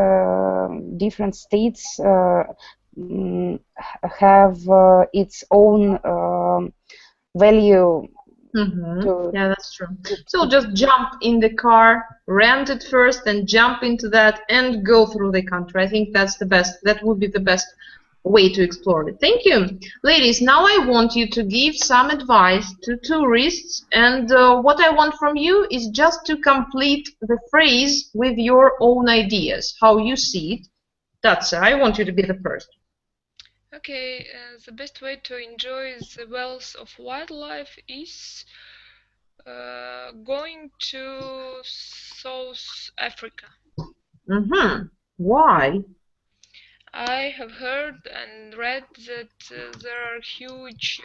different states have its own value. Yeah, that's true. So just jump in the car, rent it first, and jump into that and go through the country. I think that's the best. That would be the best way to explore it. Thank you. Ladies, now I want you to give some advice to tourists, and what I want from you is just to complete the phrase with your own ideas, how you see it. Datsa, I want you to be the first. Okay, the best way to enjoy the wealth of wildlife is going to South Africa. Why? I have heard and read that there are huge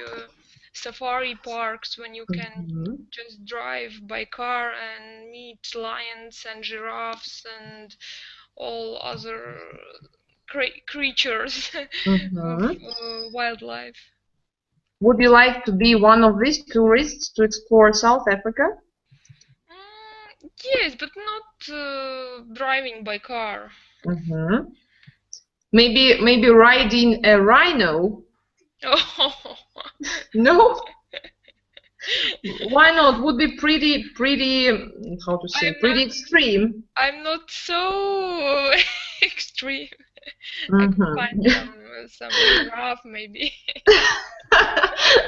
safari parks when you can just drive by car and meet lions and giraffes and all other creatures of wildlife. Would you like to be one of these tourists to explore South Africa? Yes, but not driving by car. Maybe riding a rhino. Oh. No? Why not? Would be pretty how to say, pretty extreme. I'm not so extreme. I could find some giraffe maybe.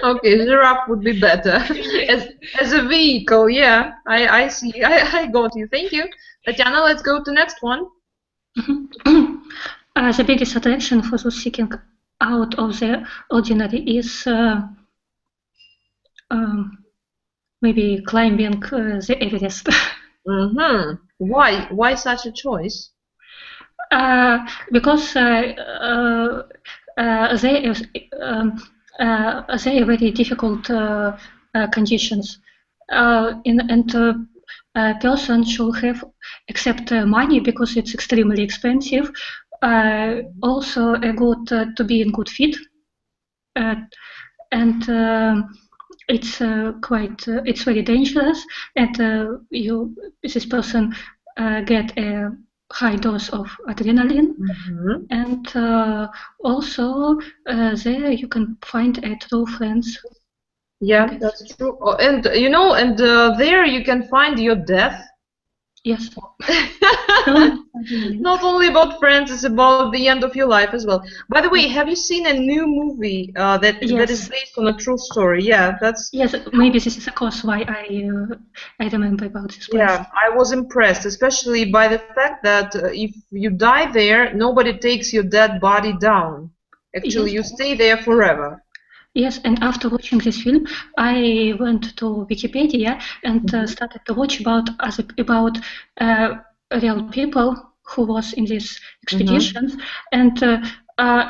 Okay, giraffe would be better. Yes. As a vehicle, yeah. I see. I got you. Thank you. Tatiana, let's go to next one. The biggest attraction for those seeking out of the ordinary is maybe climbing the Everest. Why such a choice? Because they are very difficult conditions, and a person should have, except money, because it's extremely expensive, also a good to be in good fit, and it's it's very dangerous, and this person get a high dose of adrenaline, and also there you can find a true friends. Yeah, that's true. Oh, and you know, and there you can find your death. Yes. Not only about friends, it's about the end of your life as well. By the way, have you seen a new movie that is based on a true story? Yeah, that's. Yes, maybe this is the cause why I remember about this place. Yeah, I was impressed, especially by the fact that if you die there, nobody takes your dead body down. Actually, you stay there forever. Yes, and after watching this film, I went to Wikipedia and started to watch about real people who was in these expeditions, and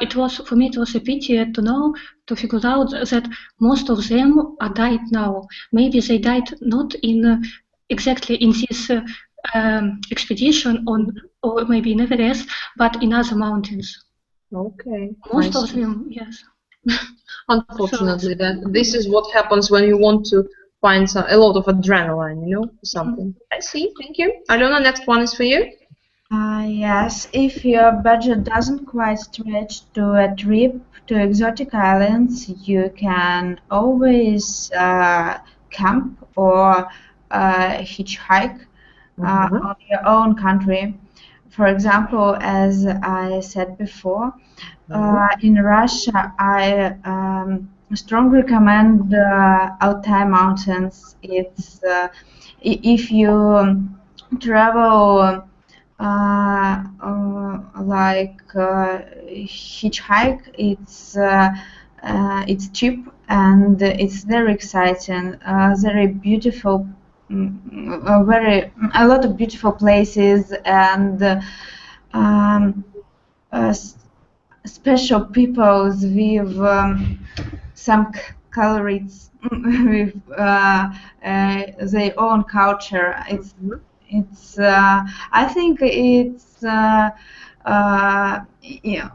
it was for me it was a pity to figure out that most of them are died now. Maybe they died not in exactly in this expedition or maybe in Everest, but in other mountains. Okay. Most of them, yes. Unfortunately, this is what happens when you want to find a lot of adrenaline, you know, something. I see. Thank you. Alona, next one is for you. Yes, if your budget doesn't quite stretch to a trip to exotic islands, you can always camp or hitchhike on your own country. For example, as I said before, in Russia, I strongly recommend the Altai Mountains. It's if you travel like hitchhike, it's cheap and it's very exciting. Very beautiful, a lot of beautiful places and special peoples with some calories with their own culture. It's I think it's yeah,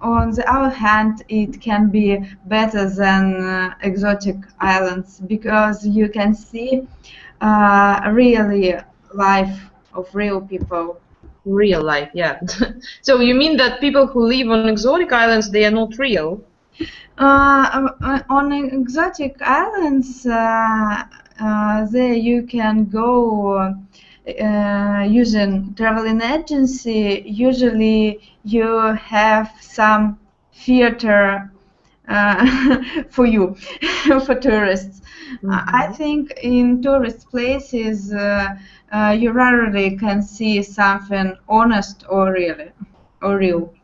on the other hand, it can be better than exotic islands because you can see really life of real people. Real life, yeah. So you mean that people who live on exotic islands, they are not real? On exotic islands, there you can go using traveling agency. Usually, you have some theater for you, for tourists. I think in tourist places, you rarely can see something honest or real.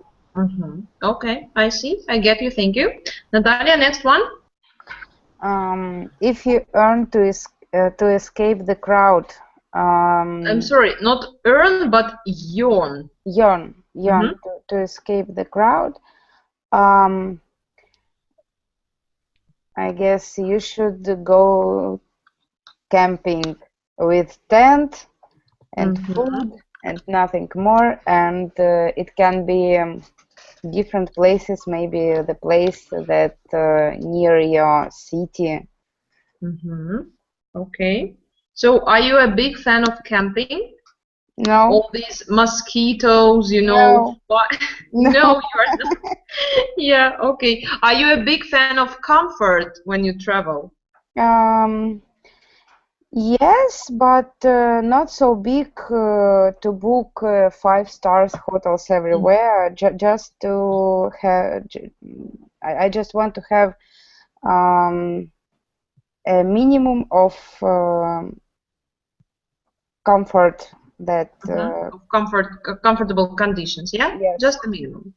Okay, I see. I get you. Thank you. Natalia, next one. If you earn to escape the crowd. I'm sorry, not earn, but yawn. Yawn to escape the crowd. I guess you should go camping with tent and food and nothing more, and it can be different places, maybe the place that near your city. Okay. So are you a big fan of camping? No. All these mosquitoes, you know. No, no, you are not. Yeah, okay. Are you a big fan of comfort when you travel? Yes, but not so big to book 5 stars hotels everywhere. Just to have, I just want to have a minimum of comfort that comfortable conditions. Yeah, yes. Just a minimum.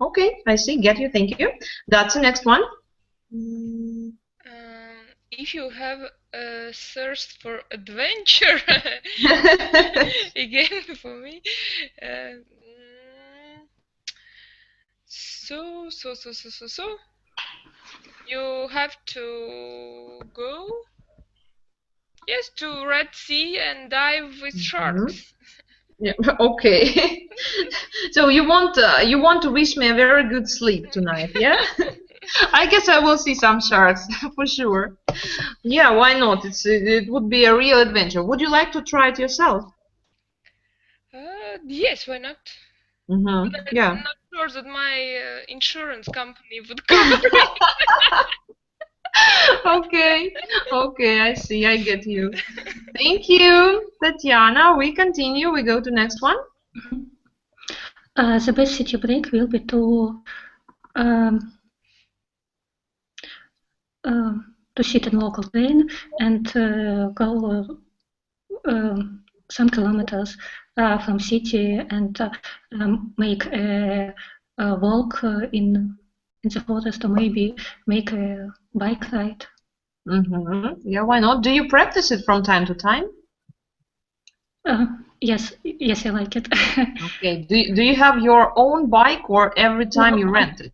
Okay, I see. Get you. Thank you. That's the next one. If you have a thirst for adventure, again for me, so you have to go, yes, to Red Sea and dive with sharks. Yeah. Okay. So you want to wish me a very good sleep tonight, yeah? I guess I will see some sharks for sure. Yeah, why not? It would be a real adventure. Would you like to try it yourself? Yes, why not? Mm-hmm. But I'm Yeah. not sure that my insurance company would cover me. Okay. Okay, I see. I get you. Thank you, Tatiana. We continue. We go to next one. The best city break will be um, to sit in local train and go some kilometers from city and make a walk in the forest, or maybe make a bike ride. Mm-hmm. Yeah, why not? Do you practice it from time to time? Yes, I like it. Okay. Do you have your own bike or every time you rent it?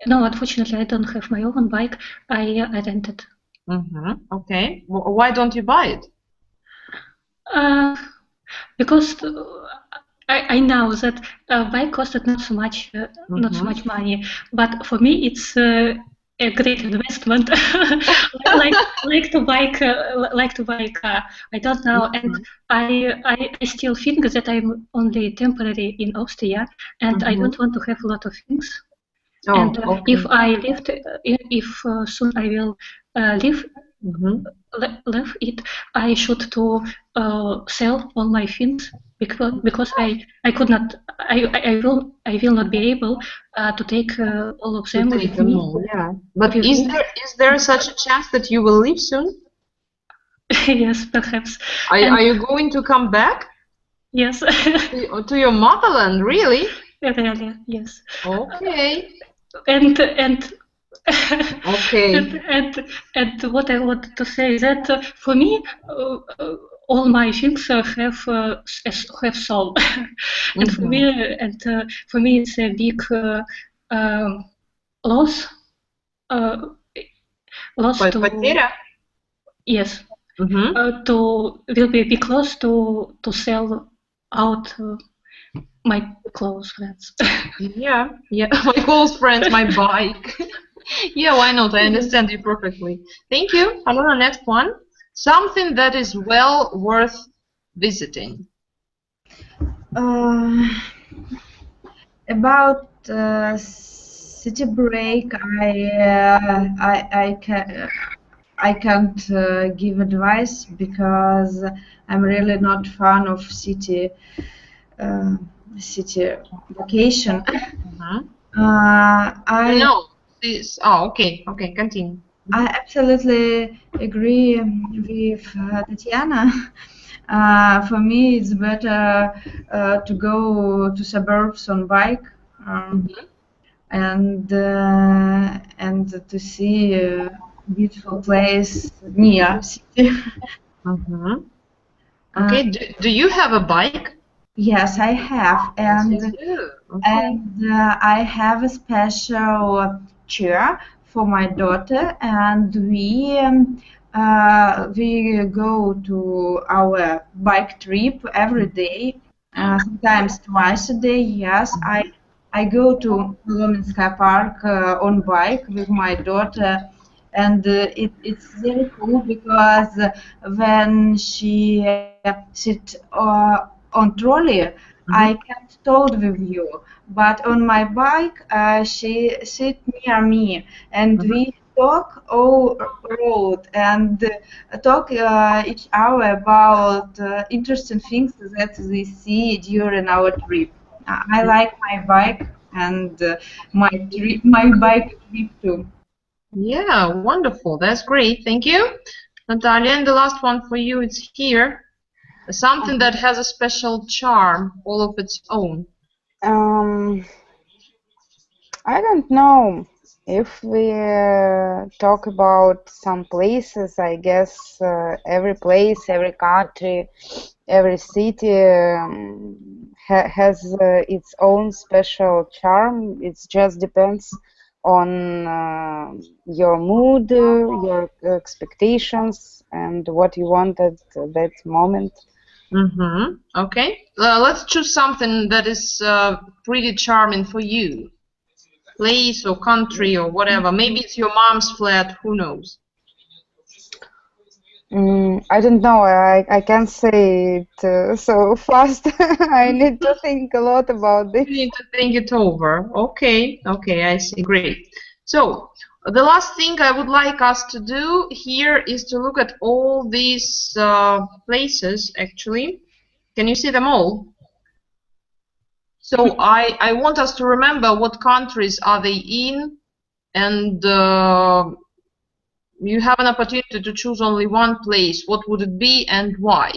No, unfortunately, I don't have my own bike. I rent it. Mm-hmm. Okay. Why don't you buy it? Because I know that bike costed not so much money, but for me it's a great investment. like to buy a car. I don't know, and I still think that I'm only temporary in Austria, and I don't want to have a lot of things. Oh, And okay. if I lived, if soon I will live it, I should to sell all my things because I could not I will not be able to take all of them To take with them me. all, yeah. But with is me. there such a chance that you will leave soon? Yes, perhaps. Are you going to come back Yes. to your motherland? Really? Really, yes. Okay. And Okay. and what I wanted to say is that for me, all my things have soul, and for me it's a big loss. Loss to Потеря? yes. To will be a big loss to sell out my close friends. Yeah, my close friends, my bike. Yeah, why not? I understand you perfectly. Thank you. Alona, next one. Something that is well worth visiting. About city break, I can't give advice because I'm really not fan of city vacation. No, this. Oh, okay, continue. I absolutely agree with Tatiana. For me, it's better to go to suburbs on bike and to see a beautiful place near city. Okay. Do you have a bike? Yes, I have, and I have a special chair for my daughter, and we go to our bike trip every day, sometimes twice a day. Yes, I go to Kolomensky Park on bike with my daughter, and it's very cool because when she sit on trolley, I can't talk with you, but on my bike, she sit near me, and we talk all road and talk each hour about interesting things that we see during our trip. I like my bike and my bike trip too. Yeah, wonderful. That's great. Thank you, Natalia. And the last one for you is here. Something that has a special charm all of its own. I don't know. If we talk about some places, I guess every place, every country, every city has its own special charm. It just depends on your mood, your expectations, and what you want at that moment. Okay. Let's choose something that is pretty charming for you. Place or country or whatever. Maybe it's your mom's flat. Who knows? I don't know. I can't say it so fast. I need to think a lot about this. You need to think it over. Okay. Okay. I see. Great. So the last thing I would like us to do here is to look at all these places. Actually, can you see them all? So I want us to remember what countries are they in, and you have an opportunity to choose only one place. What would it be and why?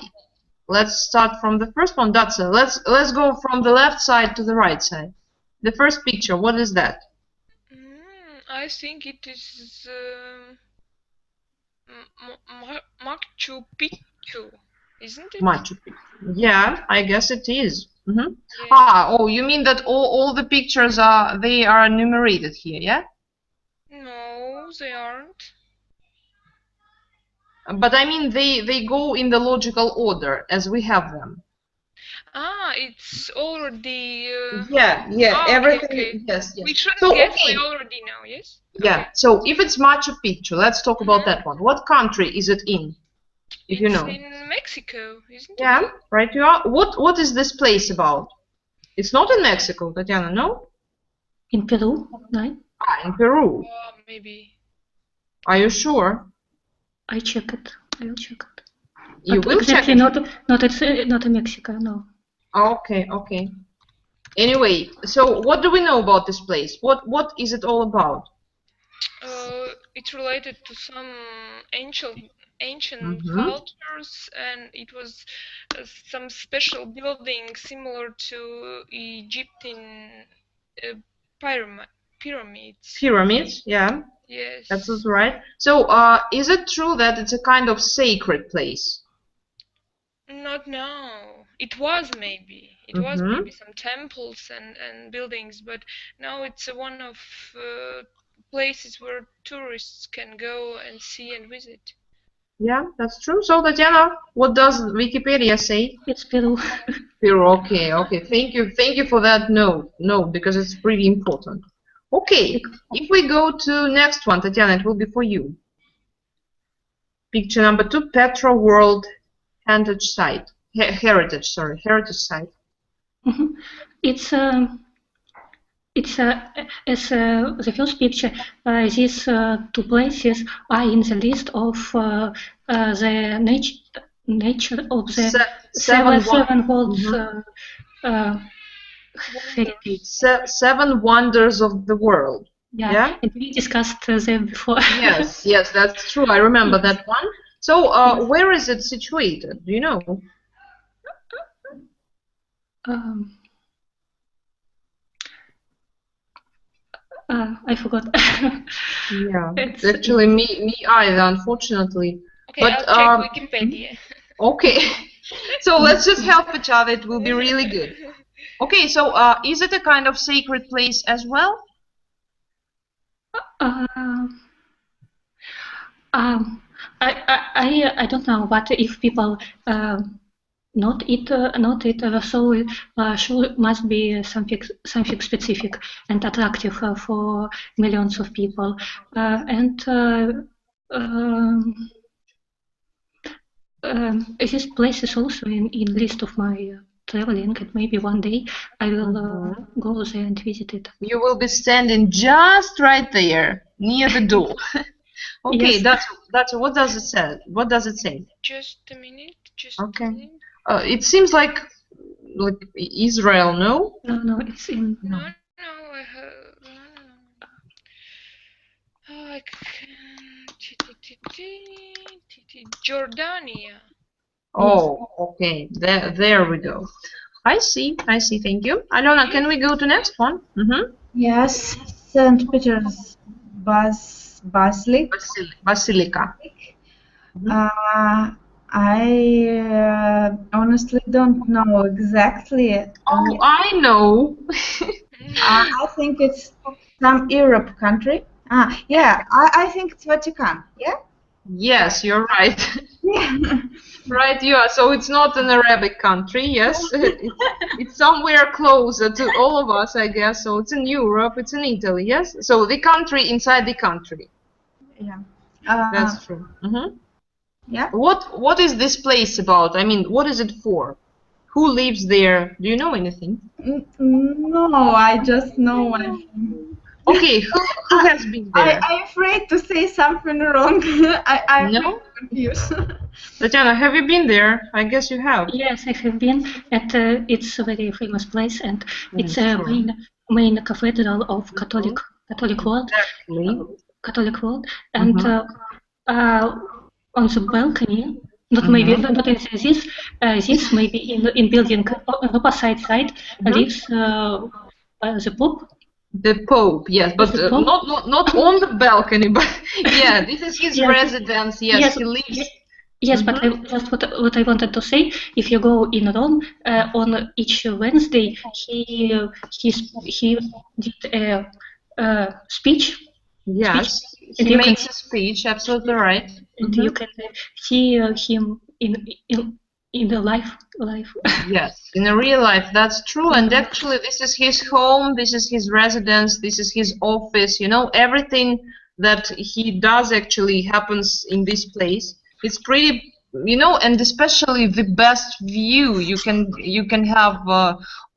Let's start from the first one. That's it. Let's go from the left side to the right side. The first picture. What is that? I think it is Machu Picchu, isn't it? Machu Picchu. Yeah, I guess it is. Yeah. Oh, you mean that all the pictures are enumerated here, yeah? No, they aren't. But I mean they go in the logical order as we have them. It's already. Yeah, Okay, everything. okay. Yes. We should So, guess. okay. We already know. Yes. Yeah. Okay. So if it's Machu Picchu, let's talk about that one. What country is it in? If you know. It's in Mexico, isn't it? Yeah, right. You are. What is this place about? It's not in Mexico, Tatiana. No. In Peru, right? In Peru. Maybe. Are you sure? I check it. I will check it. You But will check exactly it. not in Mexico, no. Okay. Anyway, so what do we know about this place? What is it all about? It's related to some ancient cultures, and it was some special building similar to Egyptian pyramids. Pyramids, yeah. Yes. That's right. So, is it true that it's a kind of sacred place? Not now. It was maybe. It was maybe some temples and buildings, but now it's one of places where tourists can go and see and visit. Yeah, that's true. So, Tatiana, what does Wikipedia say? It's Peru. Peru. Okay. Thank you for that note, because it's pretty important. Okay, if we go to next one, Tatiana, it will be for you. Picture number 2, Petra World Heritage Site. Heritage Site. It's as the first picture. These two places are in the list of the nature of the seven worlds. Heritage. Seven wonders of the world. Yeah, and we discussed them before. Yes, that's true. I remember that one. So, where is it situated? Do you know? I forgot. Yeah, actually, me either, unfortunately. Okay, but, I'll check Wikipedia. Okay, so let's just help each other. It will be really good. Okay, so is it a kind of sacred place as well? I don't know, but if people not it, so sure must be something specific and attractive for millions of people, and this place is also in list of my traveling, and maybe one day I will go there and visit it. You will be standing just right there near the door. Okay, yes. That's what does it say? What does it say? Just a minute. Okay. A minute. It seems like Israel, no? No, it's in. No, I have. No. I can't. Jordania. Oh, okay. There we go. I see. Thank you. Alona, can we go to next one? Yes, St. Peter's Basilica. I honestly don't know exactly. Oh, I know. I think it's some Europe country. Yeah, I think it's Vatican. Yeah. Yes, you're right. Right, you are. So it's not an Arabic country, yes. It's somewhere closer to all of us, I guess. So it's in Europe, it's in Italy, yes. So the country inside the country. Yeah. That's true. Yeah. What is this place about? I mean, what is it for? Who lives there? Do you know anything? No, I just know. Okay, who has been there? I'm afraid to say something wrong. I'm No? confused. Tatiana, have you been there? I guess you have. Yes, I have been at. It's a very famous place, and it's a Sure. main cathedral of Catholic world. Exactly. Catholic world, and on the balcony, not maybe not in this maybe in building on opposite side lives the Pope. The Pope, yes, but not on the balcony, but yeah, this is his residence. Yes, he lives. Yes, but just what I wanted to say, if you go in Rome on each Wednesday, he did a speech. Yes, And he makes a speech. Absolutely right. And you can see him in the life. Yes, in a real life, that's true. And actually, this is his home. This is his residence. This is his office. You know, everything that he does actually happens in this place. It's pretty, you know, and especially the best view you can have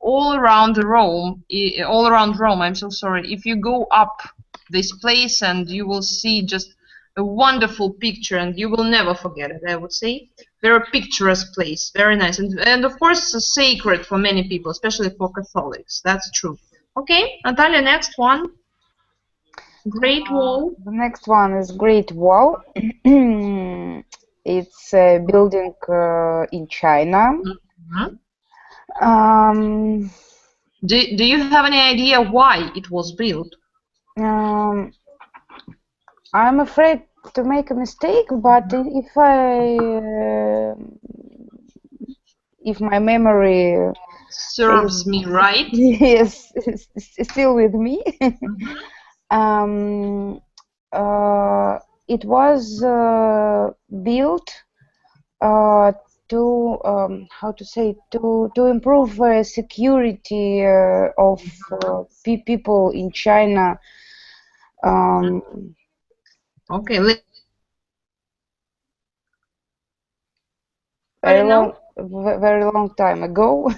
all around Rome. I'm so sorry. If you go up this place, and you will see just a wonderful picture, and you will never forget it, I would say. Very picturesque place, very nice, and of course sacred for many people, especially for Catholics. That's true. Okay, Natalia, next one. Great Wall. The next one is Great Wall. It's a building in China. Do you have any idea why it was built? I'm afraid to make a mistake, but if my memory serves me right, yes, it's still with me. It was built to how to say to improve security of people in China. Okay, very long time ago.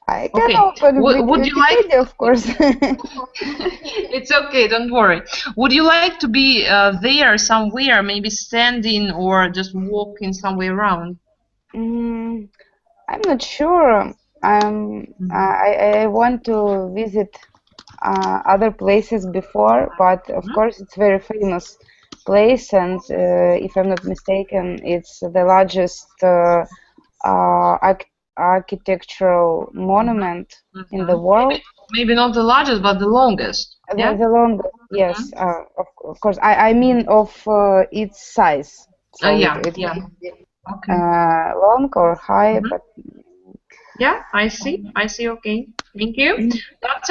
I can open Wikipedia, of course. It's okay, don't worry. Would you like to be there somewhere, maybe standing or just walking somewhere around? I'm not sure. I want to visit other places before, but of course it's very famous place, and if I'm not mistaken, it's the largest architectural monument in the world. Maybe not the largest, but the longest. Yeah? The longest, yes. Of course. I mean of its size. So it may be long or high, but yeah, I see. Okay, thank you.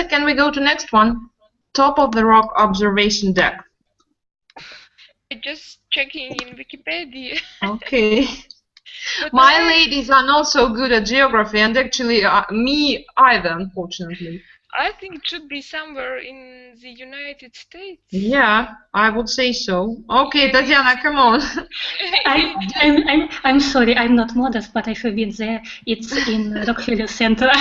Can we go to next one? Top of the Rock observation deck. Just checking in Wikipedia. Okay. My ladies are not so good at geography, and actually me either, unfortunately. I think it should be somewhere in the United States. Yeah, I would say so. Okay, Tatiana, come on. I'm sorry, I'm not modest, but I have been there. It's in Rockefeller Center.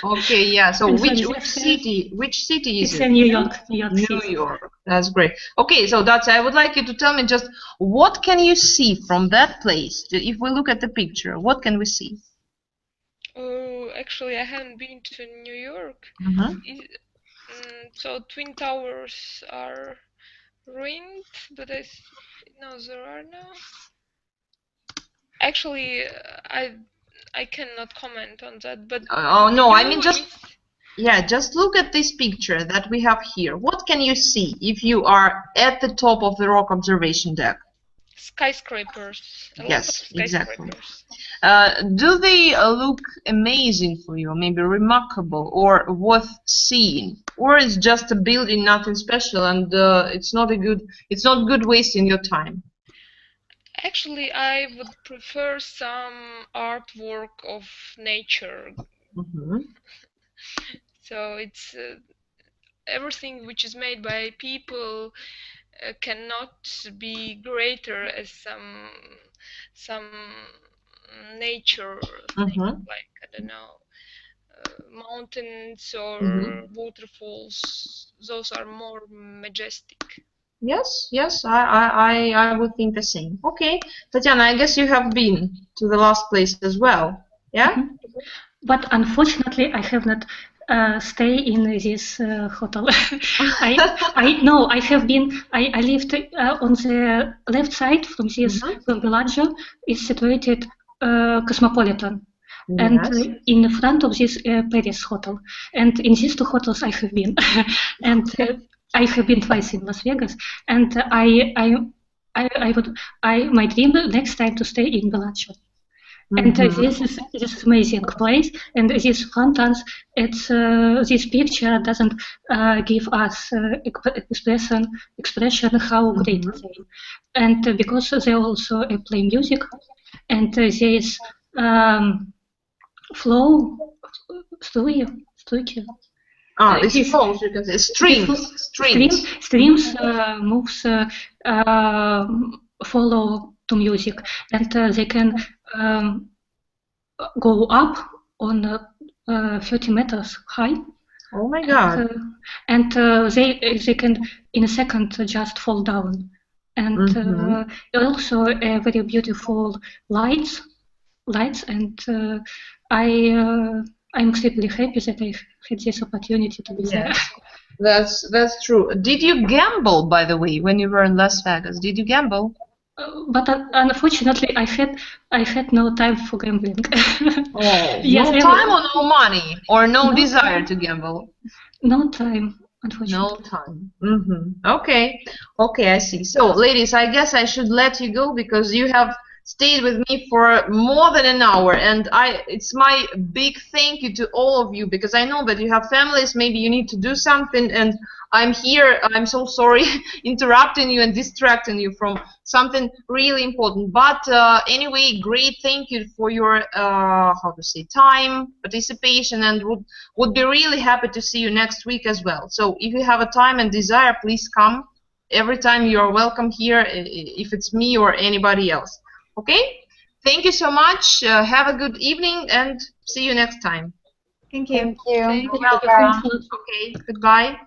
Okay, yeah. So which city? Which city is it? It's in New York. New York. That's great. Okay, so I would like you to tell me just what can you see from that place? If we look at the picture, what can we see? Oh, actually, I haven't been to New York. So Twin Towers are ruined, but no, there are no. Actually, I cannot comment on that. But oh no, I mean just look at this picture that we have here. What can you see if you are at the top of the rock observation deck? Skyscrapers. Yes, exactly. Do they look amazing for you, maybe remarkable or worth seeing, or it's just a building, nothing special, and it's not good wasting your time? Actually, I would prefer some artwork of nature. So it's everything which is made by people cannot be greater as some nature thing, like, I don't know, mountains or waterfalls. Those are more majestic. Yes, I would think the same. Okay, Tatiana, I guess you have been to the last place as well, yeah? But unfortunately, I have not stay in this hotel. I have been. I lived on the left side from this from Bellagio. Is situated Cosmopolitan, and in front of this Paris hotel. And in these two hotels I have been, and I have been twice in Las Vegas. And my dream next time to stay in Bellagio. And this is amazing place, and these fountains. It's this picture doesn't give us expression how great they, and because they also play music, and there is flow, studio. It's flows, you can say streams moves follow to music, and they can go up on 30 meters high. Oh my God! And they can in a second just fall down, and also very beautiful lights, and I'm extremely happy that I had this opportunity to be there. That's true. Did you gamble, by the way, when you were in Las Vegas? Did you gamble? But unfortunately, I had no time for gambling. Yes, no time or no money, or no desire to gamble? No time, unfortunately. No time. Okay, I see. So, ladies, I guess I should let you go because you have stayed with me for more than an hour, and it's my big thank you to all of you, because I know that you have families, maybe you need to do something, and I'm here. I'm so sorry interrupting you and distracting you from something really important, but anyway, great thank you for your time, participation, and would be really happy to see you next week as well. So if you have a time and desire, please come. Every time you are welcome here, if it's me or anybody else. Okay, thank you so much. Have a good evening and see you next time. Thank you. Thank you. You're welcome. Okay, goodbye.